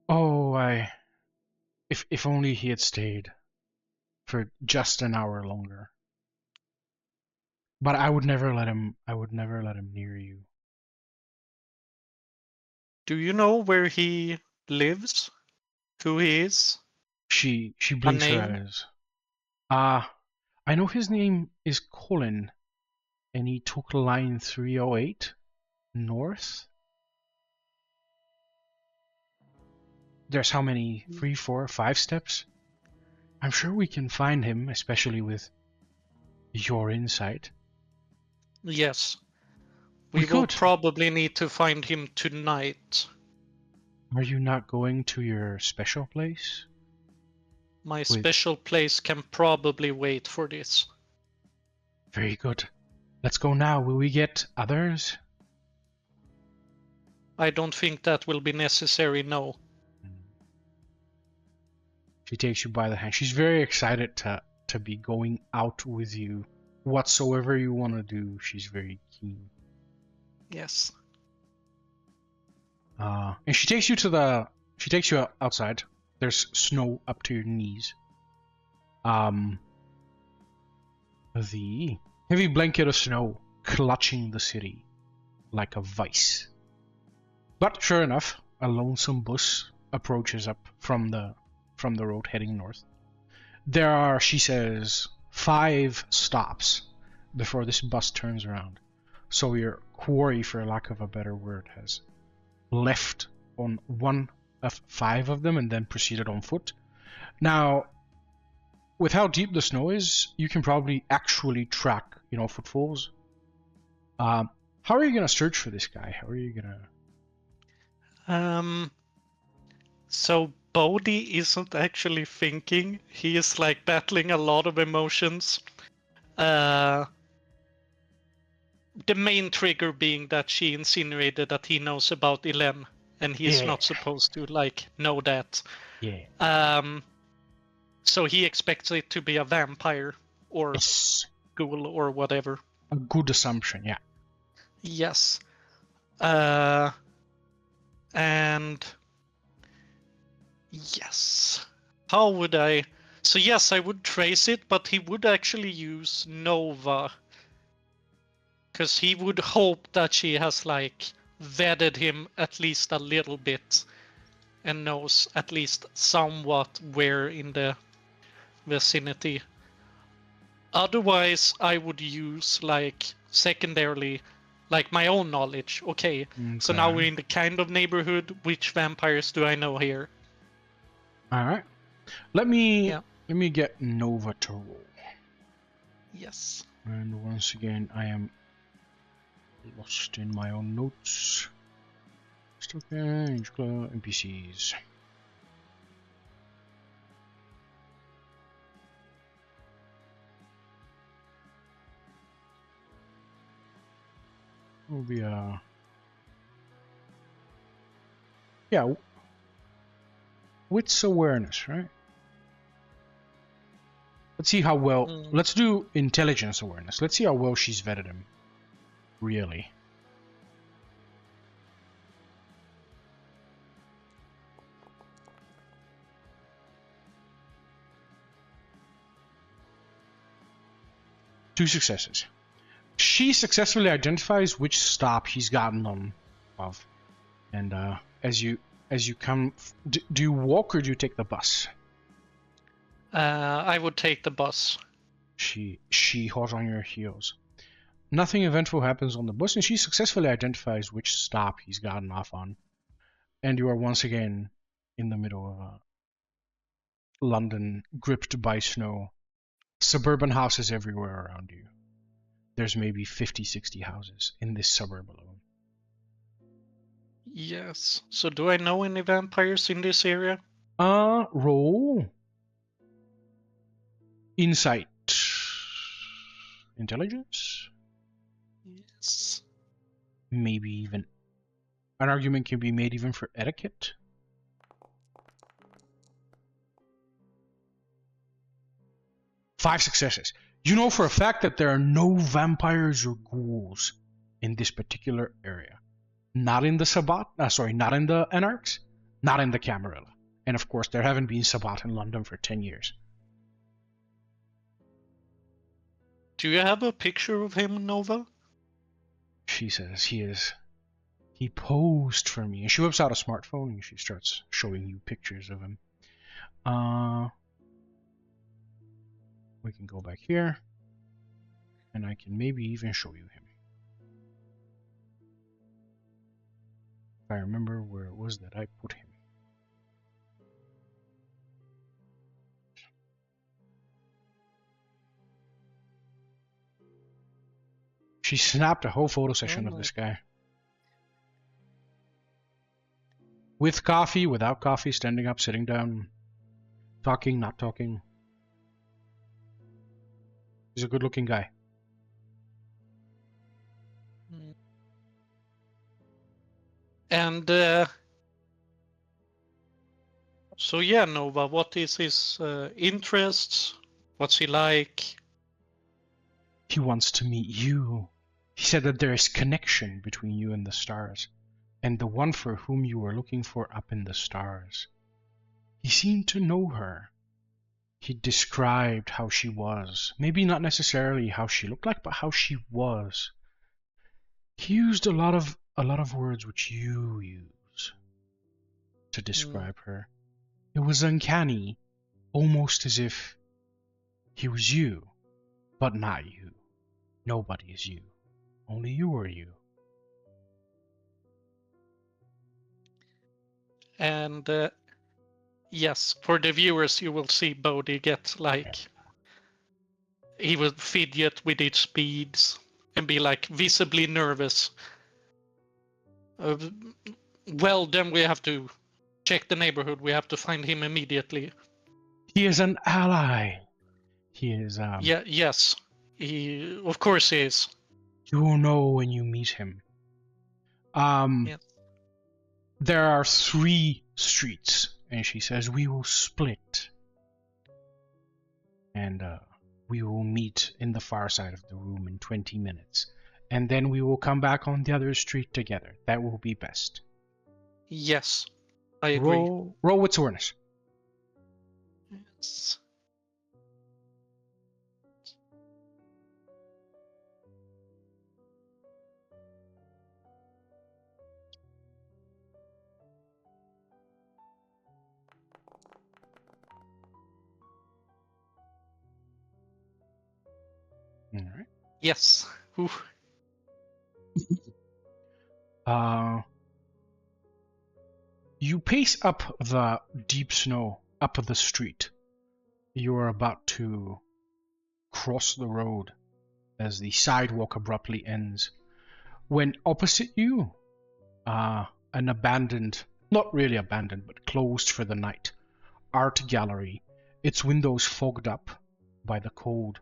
Oh, if only he had stayed for just an hour longer. But I would never let him. I would never let him near you. Do you know where he lives? Who he is? She blinks her name? eyes. I know his name is Colin, and he took line 308 north. There's how many? 3, 4, 5 steps? I'm sure we can find him, especially with your insight. Yes. We We will could. probably need to find him tonight. Are you not going to your special place? My special place can probably wait for this. Very good. Let's go now. Will we get others? I don't think that will be necessary, no. She takes you by the hand. She's very excited to be going out with you. Whatsoever you want to do, she's very keen. Yes. And she takes you outside. There's snow up to your knees. The heavy blanket of snow clutching the city like a vice. But sure enough, a lonesome bus approaches up from the road heading north. There are, she says, 5 stops before this bus turns around. So your quarry, for lack of a better word, has left on one of 5 of them and then proceeded on foot. Now, with how deep the snow is, you can probably actually track, footfalls. How are you gonna search for this guy? How are you gonna? So Bodhi isn't actually thinking. He is like battling a lot of emotions. The main trigger being that she insinuated that he knows about Ilene, and he's not supposed to know that. Yeah. So he expects it to be a vampire or ghoul or whatever. A good assumption, yeah. Yes. And yes. How would I? So yes, I would trace it, but he would actually use Nova. Because he would hope that she has, like, vetted him at least a little bit. And knows at least somewhat where in the vicinity. Otherwise, I would use, like, secondarily, like, my own knowledge. Okay, so now we're in the kind of neighborhood. Which vampires do I know here? All right. Let me get Nova to roll. Yes. And once again, I am lost in my own notes. Stockage, NPCs. Will be yeah, wits awareness, right? Let's see how well. Let's do intelligence awareness. Let's see how well she's vetted him. Really. Two successes. She successfully identifies which stop he's gotten on of, and as you come, do you walk or do you take the bus? I would take the bus. She hot on your heels. Nothing eventful happens on the bus, and she successfully identifies which stop he's gotten off on, and you are once again in the middle of London, gripped by snow. Suburban houses everywhere around you. There's maybe 50, 60 houses in this suburb alone. Yes. So do I know any vampires in this area? Roll insight. Intelligence? Yes. Maybe even an argument can be made even for etiquette. Five successes. You know for a fact that there are no vampires or ghouls in this particular area. Not in the Sabbat, not in the Anarchs, not in the Camarilla. And of course, there haven't been Sabbat in London for 10 years. Do you have a picture of him, Nova? She says he posed for me. And she whips out a smartphone and she starts showing you pictures of him. We can go back here, and I can maybe even show you him. If I remember where it was that I put him. She snapped a whole photo session of this guy. With coffee, without coffee, standing up, sitting down, talking, not talking. He's a good-looking guy. And so yeah, Nova, what is his interests? What's he like? He wants to meet you. He said that there is connection between you and the stars, and the one for whom you were looking for up in the stars. He seemed to know her. He described how she was. Maybe not necessarily how she looked like, but how she was. He used a lot of words which you use to describe her. It was uncanny, almost as if he was you, but not you. Nobody is you. Only you are you. And yes, for the viewers, you will see Bodhi get like, he will fidget with its beads and be like visibly nervous. Well, then we have to check the neighborhood. We have to find him immediately. He is an ally. He is Yeah, yes. He, of course, he is. You will know when you meet him. Yes. There are 3 streets, and she says we will split, and we will meet in the far side of the room in 20 minutes, and then we will come back on the other street together. That will be best. Yes, I agree. Roll with awareness. Yes. All right. Yes. Ooh. You pace up the deep snow, up the street. You are about to cross the road as the sidewalk abruptly ends, when opposite you, an abandoned, not really abandoned, but closed for the night, art gallery, its windows fogged up by the cold,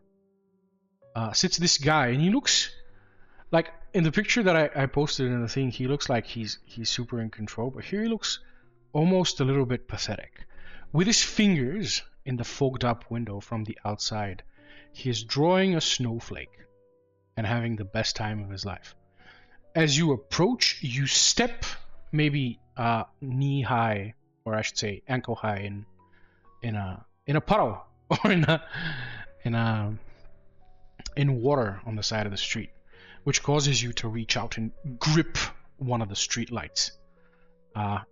sits this guy, and he looks like, in the picture that I posted in the thing, he looks like he's super in control, but here he looks almost a little bit pathetic. With his fingers in the fogged up window from the outside, he is drawing a snowflake and having the best time of his life. As you approach, you step maybe knee high, or I should say ankle high, in a puddle or in water on the side of the street, which causes you to reach out and grip one of the street lights.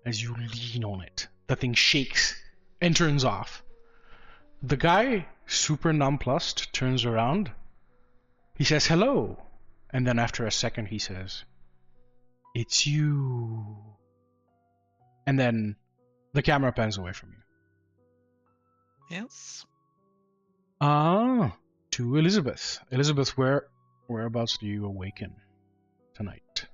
As you lean on it, the thing shakes and turns off. The guy, super nonplussed, turns around. He says hello, and then after a second he says, "It's you." And then the camera pans away from you. Yes. To Elizabeth. Elizabeth, whereabouts do you awaken tonight?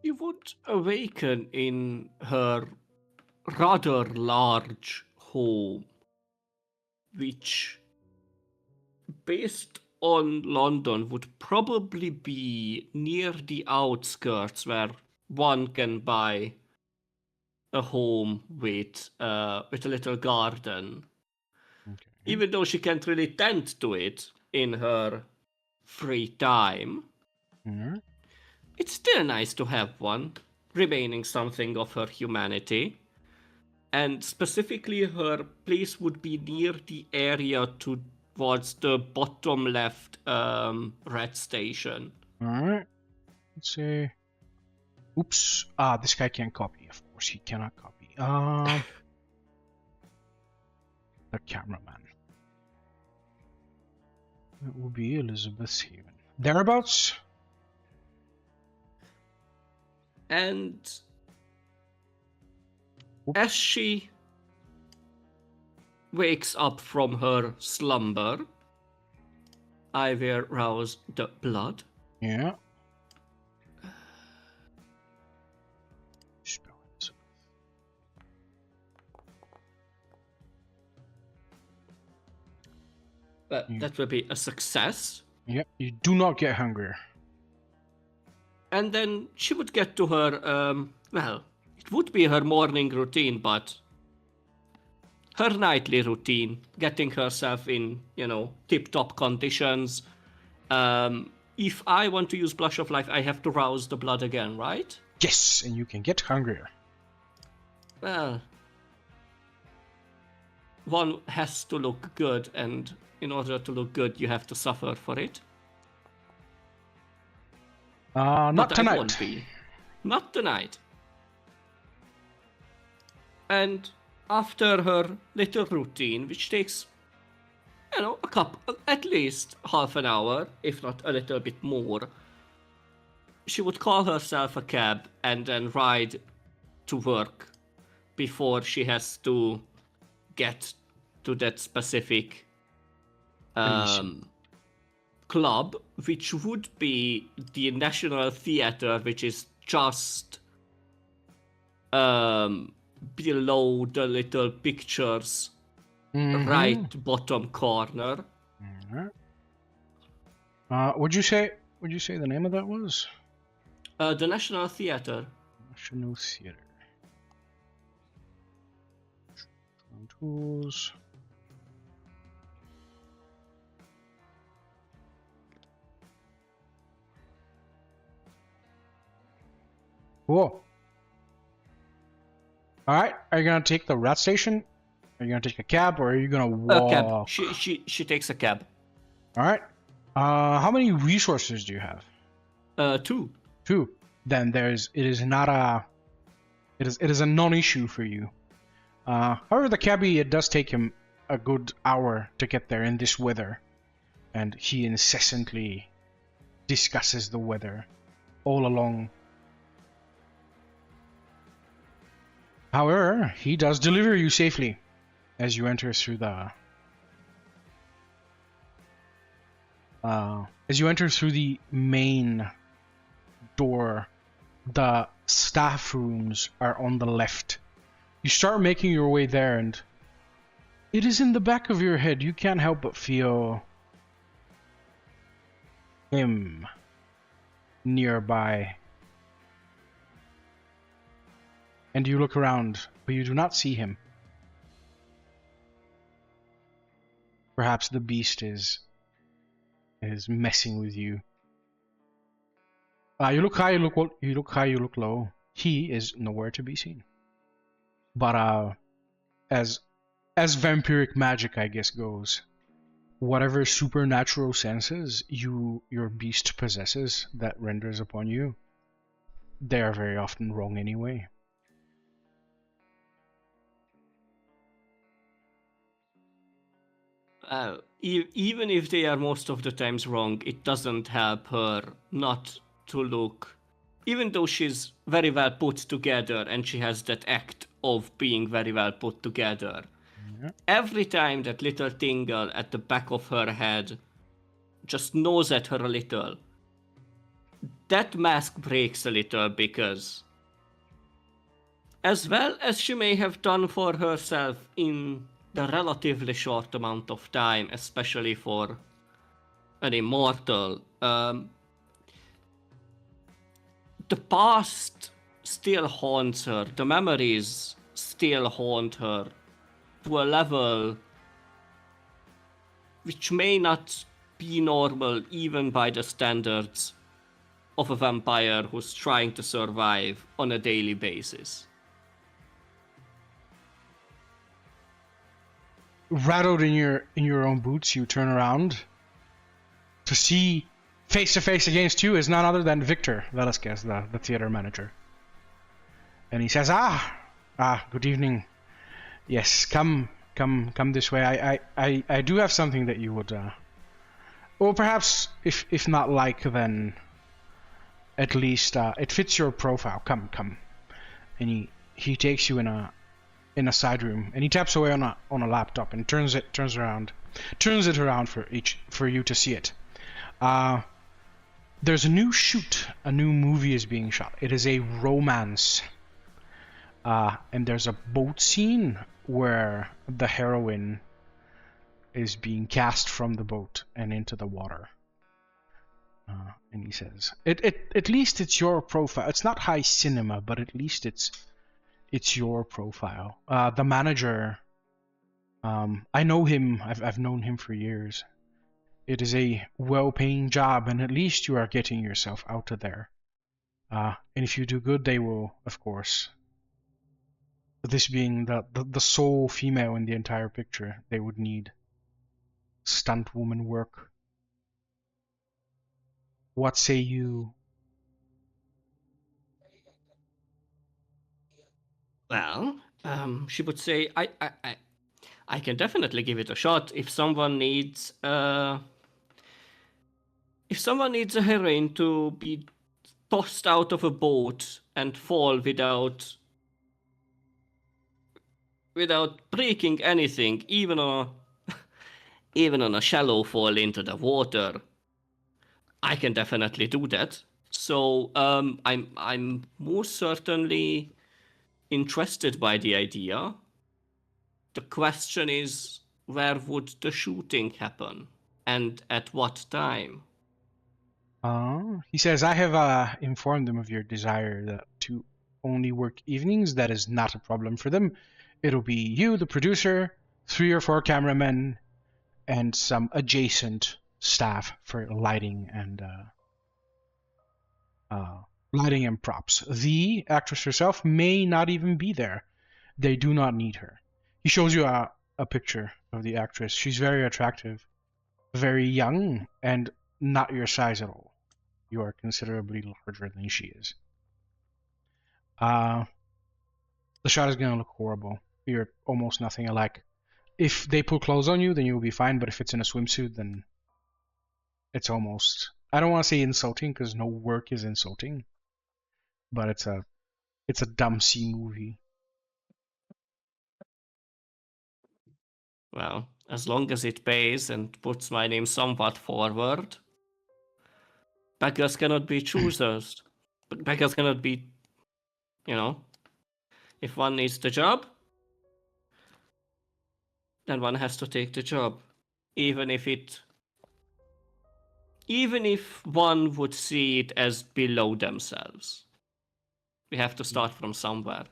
You would awaken in her rather large home, which, based on London, would probably be near the outskirts where one can buy a home with a little garden. Okay. Even though she can't really tend to it in her free time, it's still nice to have one, remaining something of her humanity. And specifically, her place would be near the area towards the bottom left red station. Alright. Let's see. Oops. This guy can't copy. Of course, he cannot copy. The cameraman. It will be Elizabeth's Haven. Thereabouts? And as she wakes up from her slumber, I will rouse the blood. Yeah. Spell Elizabeth. But that will be a success. Yep, you do not get hungrier. And then she would get to her, well, it would be her morning routine, but her nightly routine, getting herself in, tip-top conditions. If I want to use Blush of Life, I have to rouse the blood again, right? Yes, and you can get hungrier. Well, one has to look good, and in order to look good, you have to suffer for it. Not But tonight. I won't be. Not tonight. And after her little routine, which takes, at least half an hour, if not a little bit more, she would call herself a cab and then ride to work before she has to get to that specific club, which would be the National Theatre, which is just below the little pictures, right bottom corner. Would you say the name of that was? The National Theatre. National Theatre. Tools. Cool. Alright, are you gonna take the rat station? Are you gonna take a cab, or are you gonna walk? A cab. She takes a cab. Alright. How many resources do you have? 2. 2. Then it is a non-issue for you. However, the cabbie, it does take him a good hour to get there in this weather. and he incessantly discusses the weather all along. However, he does deliver you safely as you enter through the main door. The staff rooms are on the left. You start making your way there, and it is in the back of your head. You can't help but feel him nearby. And you look around, but you do not see him. Perhaps the beast is messing with you. You look high, you look low. He is nowhere to be seen. But as vampiric magic, I guess, goes, whatever supernatural senses your beast possesses that renders upon you, they are very often wrong anyway. Even if they are most of the times wrong, it doesn't help her not to look, even though she's very well put together and she has that act of being very well put together. Yeah. Every time that little tingle at the back of her head just gnaws at her a little, that mask breaks a little, because as well as she may have done for herself in the relatively short amount of time, especially for an immortal, the past still haunts her. The memories still haunt her to a level which may not be normal even by the standards of a vampire who's trying to survive on a daily basis. Rattled in your own boots, you turn around to see face to face against you is none other than Victor Velasquez, the theater manager. And he says, good evening. Yes, come this way. I do have something that you would, well, perhaps if not like, then at least it fits your profile. Come. And he takes you in a side room, and he taps away on a laptop and turns it around for you to see it. There's a new shoot, a new movie is being shot. It is a romance, and there's a boat scene where the heroine is being cast from the boat and into the water. And he says, at least it's your profile. It's not high cinema, but at least it's your profile. The manager, I know him. I've known him for years. It is a well-paying job, and at least you are getting yourself out of there. And if you do good, they will, of course. This being the sole female in the entire picture, they would need stunt woman work. What say you? Well, she would say, I can definitely give it a shot if someone needs a heroine to be tossed out of a boat and fall without breaking anything, even on a shallow fall into the water. I can definitely do that. So I'm most certainly interested by the idea. The question is, where would the shooting happen, and at what time? He says, I have informed them of your desire to only work evenings. That is not a problem for them. It'll be you, the producer, 3 or 4 cameramen, and some adjacent staff for lighting and props. The actress herself may not even be there. They do not need her. He shows you a picture of the actress. She's very attractive, very young, and not your size at all. You are considerably larger than she is. The shot is going to look horrible. You're almost nothing alike. If they put clothes on you, then you'll be fine, but if it's in a swimsuit, then It's almost, I don't want to say insulting because no work is insulting, but it's a dumb C movie. Well, as long as it pays and puts my name somewhat forward. Beggars cannot be choosers. Beggars cannot be, if one needs the job, then one has to take the job. Even if one would see it as below themselves. We have to start from somewhere.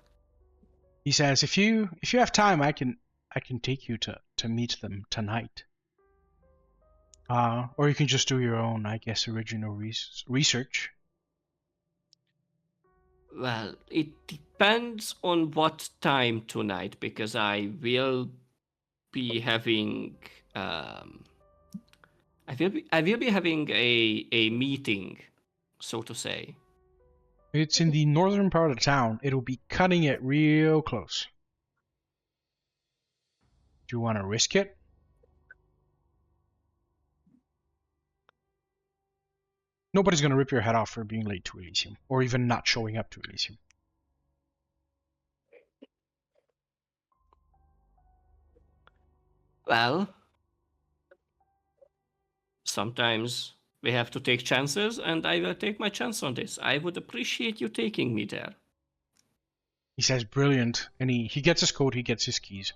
He says, if you have time, I can take you to meet them tonight. Or you can just do your own, I guess, original research. Well, it depends on what time tonight, because I will be having I will be having a meeting, so to say. It's in the northern part of town. It'll be cutting it real close. Do you want to risk it? Nobody's going to rip your head off for being late to Elysium, or even not showing up to Elysium. Well, sometimes we have to take chances, and I will take my chance on this. I would appreciate you taking me there. He says, brilliant, and he gets his coat, he gets his keys.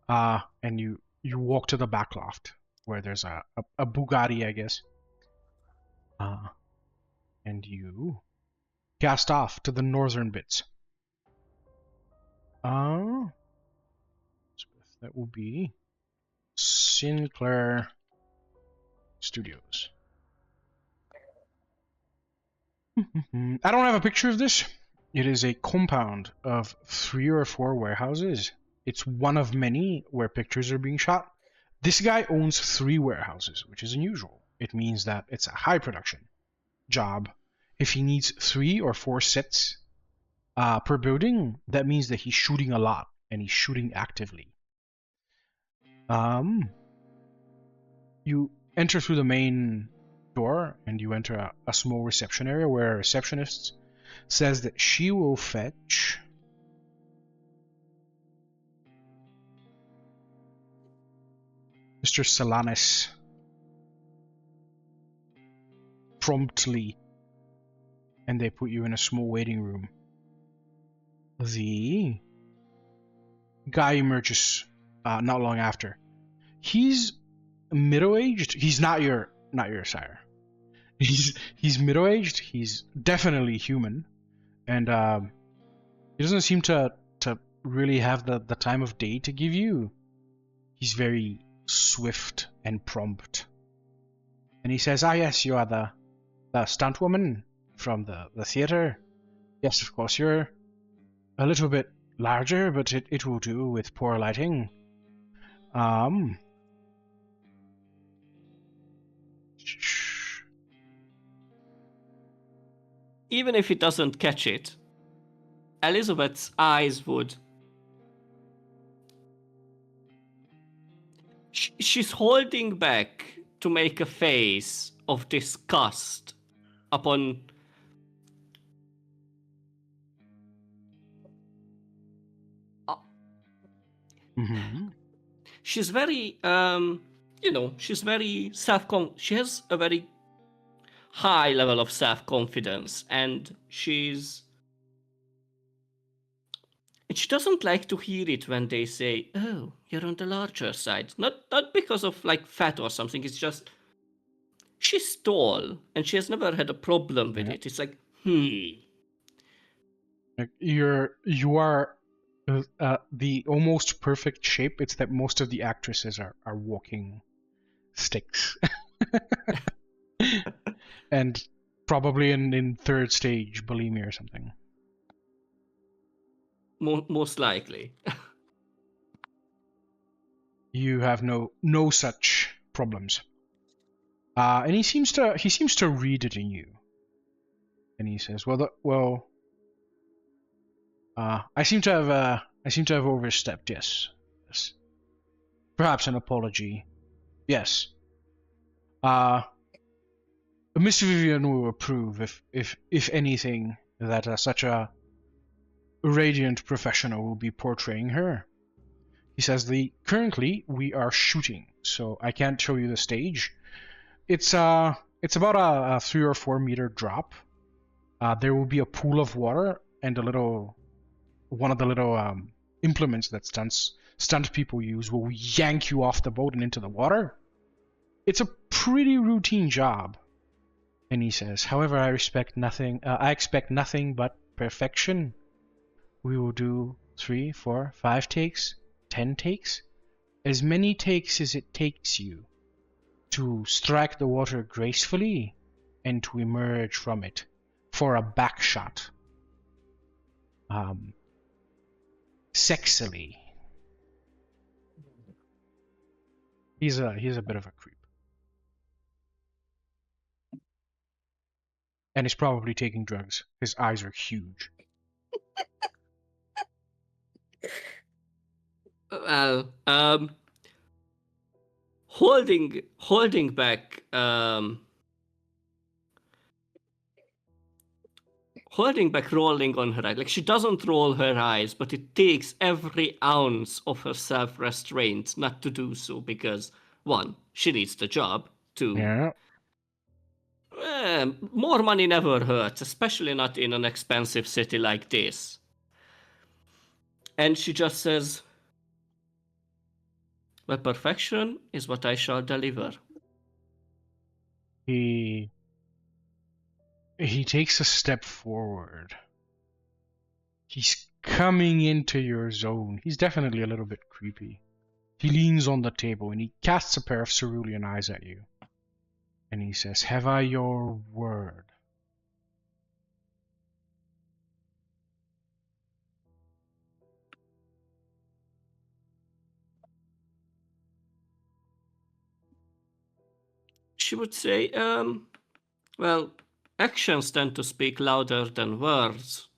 And you walk to the back loft, where there's a Bugatti, I guess. And you cast off to the northern bits. That will be Sinclair Studios. I don't have a picture of this. It is a compound of 3 or 4 warehouses. It's one of many where pictures are being shot. This guy owns 3 warehouses, which is unusual. It means that it's a high production job. If he needs 3 or 4 sets per building, that means that he's shooting a lot, and he's shooting actively. You enter through the main door, and you enter a small reception area where a receptionist says that she will fetch Mr. Solanas promptly, and they put you in a small waiting room. The guy emerges not long after. He's middle-aged. He's not your sire. He's middle-aged. He's definitely human, and he doesn't seem to really have the time of day to give you. He's very swift and prompt, and he says, yes, you are the stunt woman from the theater. Yes, of course, you're a little bit larger, but it will do with poor lighting. Even if he doesn't catch it, Elizabeth's eyes would... She's holding back to make a face of disgust upon... Mm-hmm. She's very, she's very she has a very high level of self-confidence, and she doesn't like to hear it when they say, "Oh, you're on the larger side." Not because of like fat or something. It's just she's tall, and she has never had a problem with it. It's like, You are the almost perfect shape. It's that most of the actresses are walking sticks. And probably in 3rd stage bulimia or something. Most likely. You have no such problems. And he seems to read it in you. And he says, I seem to have overstepped. Yes. Perhaps an apology. Yes. Miss Vivian will approve if anything that such a radiant professional will be portraying her. He says currently we are shooting, so I can't show you the stage. It's about a 3 or 4 meter drop. There will be a pool of water and one of the little implements that stunt people use will yank you off the boat and into the water. It's a pretty routine job. And he says, however, I expect nothing but perfection. We will do 3, 4, 5 takes, 10 takes, as many takes as it takes you to strike the water gracefully and to emerge from it for a back shot. Sexily. He's a bit of a creep. And he's probably taking drugs. His eyes are huge. Well, holding back rolling on her eyes. Like, she doesn't roll her eyes, but it takes every ounce of her self-restraint not to do so, because 1, she needs the job. 2, Yeah. More money never hurts, especially not in an expensive city like this. And she just says, well, perfection is what I shall deliver. He takes a step forward. He's coming into your zone. He's definitely a little bit creepy. He leans on the table and he casts a pair of cerulean eyes at you. And he says, have I your word? She would say, well, actions tend to speak louder than words.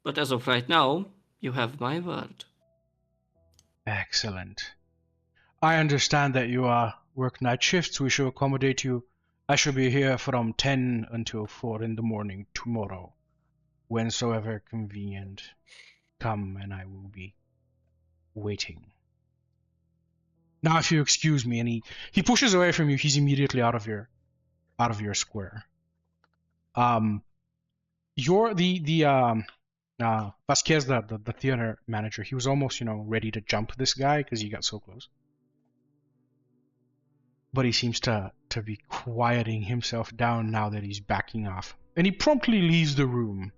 But as of right now, you have my word. Excellent. I understand that you work night shifts. We shall accommodate you. I shall be here from 10 until 4 in the morning tomorrow. Whensoever convenient. Come and I will be waiting. Now if you excuse me, and he pushes away from you, he's immediately out of your square. You're Vasquez, the theater manager, he was almost, ready to jump this guy because he got so close. But he seems to be quieting himself down now that he's backing off. And he promptly leaves the room. And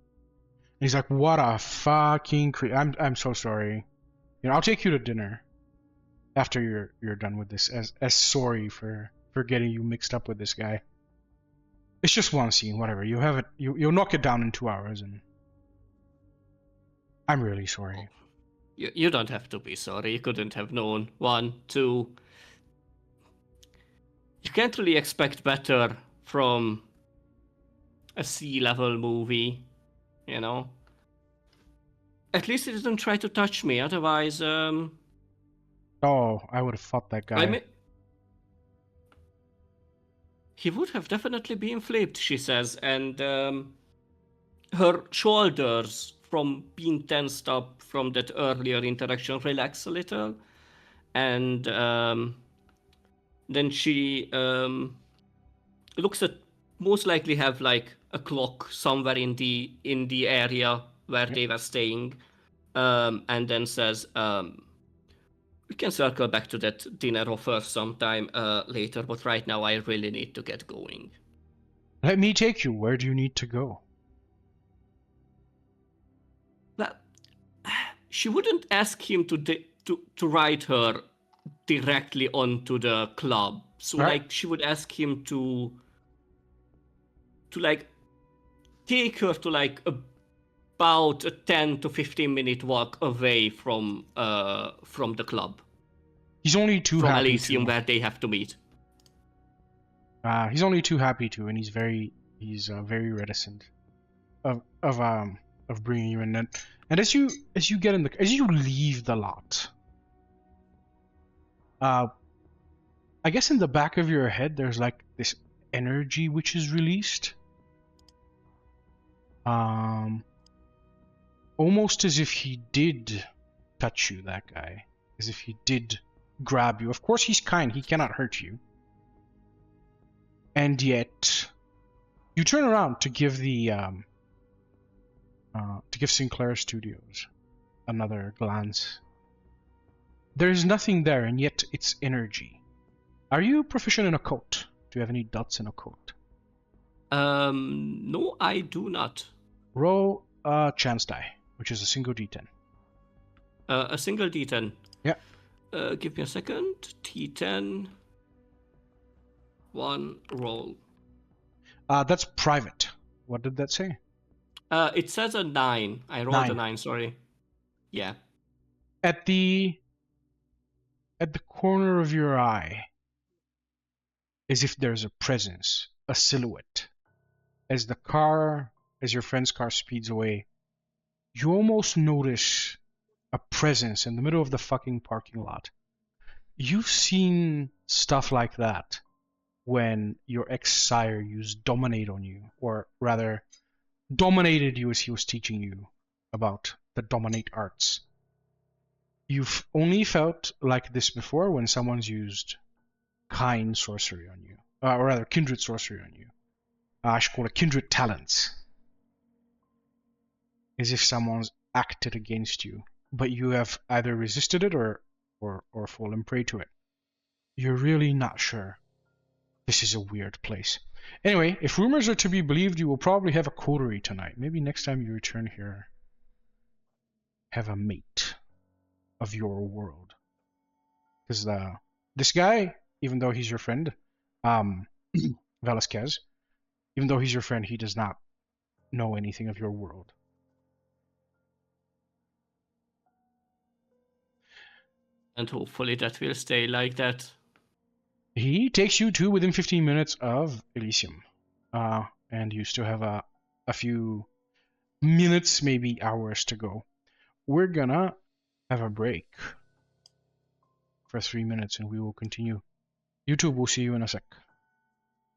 he's like, what a fucking creep. I'm so sorry. I'll take you to dinner after you're done with this, as sorry for getting you mixed up with this guy. It's just one scene, whatever. You'll knock it down in 2 hours, and I'm really sorry. You don't have to be sorry. You couldn't have known. 1, 2. You can't really expect better from a sea-level movie, At least he didn't try to touch me. Otherwise, Oh, I would have fought that guy. He would have definitely been flipped, she says, and her shoulders, from being tensed up from that earlier interaction, relax a little, and then she looks at, most likely have like a clock somewhere in the area where they were staying, and then says, we can circle back to that dinner offer sometime later, but right now I really need to get going. Let me take you. Where do you need to go? Well, she wouldn't ask him to ride her directly onto the club. So right. She would ask him to take her to about a 10 to 15 minute walk away from the club. He's only too from happy Elysium, to. where they have to meet. He's only too happy to, and he's very reticent of bringing you in. And as you leave the lot, I guess in the back of your head there's like this energy which is released. Almost as if he did touch you, that guy. As if he did grab you. Of course he's kind, he cannot hurt you. And yet, you turn around to give Sinclair Studios another glance. There's nothing there, and yet it's energy. Are you proficient in occult? Do you have any dots in occult? No, I do not. Roll a chance die, which is a single d10. A single d10. Yeah. Give me a second. T10. One roll. That's private. What did that say? It says a 9. I rolled a 9, sorry. Yeah. At the corner of your eye, as if there's a presence, a silhouette. As your friend's car speeds away, you almost notice a presence in the middle of the fucking parking lot. You've seen stuff like that when your ex-sire used dominate on you, or rather, dominated you as he was teaching you about the dominate arts. You've only felt like this before when someone's used kind sorcery on you, or rather kindred sorcery on you. I should call it kindred talents. As if someone's acted against you, but you have either resisted it or fallen prey to it. You're really not sure. This is a weird place. Anyway, if rumors are to be believed, you will probably have a coterie tonight. Maybe next time you return here, have a mate of your world. Because this guy, even though he's your friend, Velasquez, even though he's your friend, he does not know anything of your world. And hopefully that will stay like that. He takes you to within 15 minutes of Elysium. And you still have a few minutes, maybe hours to go. We're gonna have a break for 3 minutes and we will continue. YouTube will see you in a sec.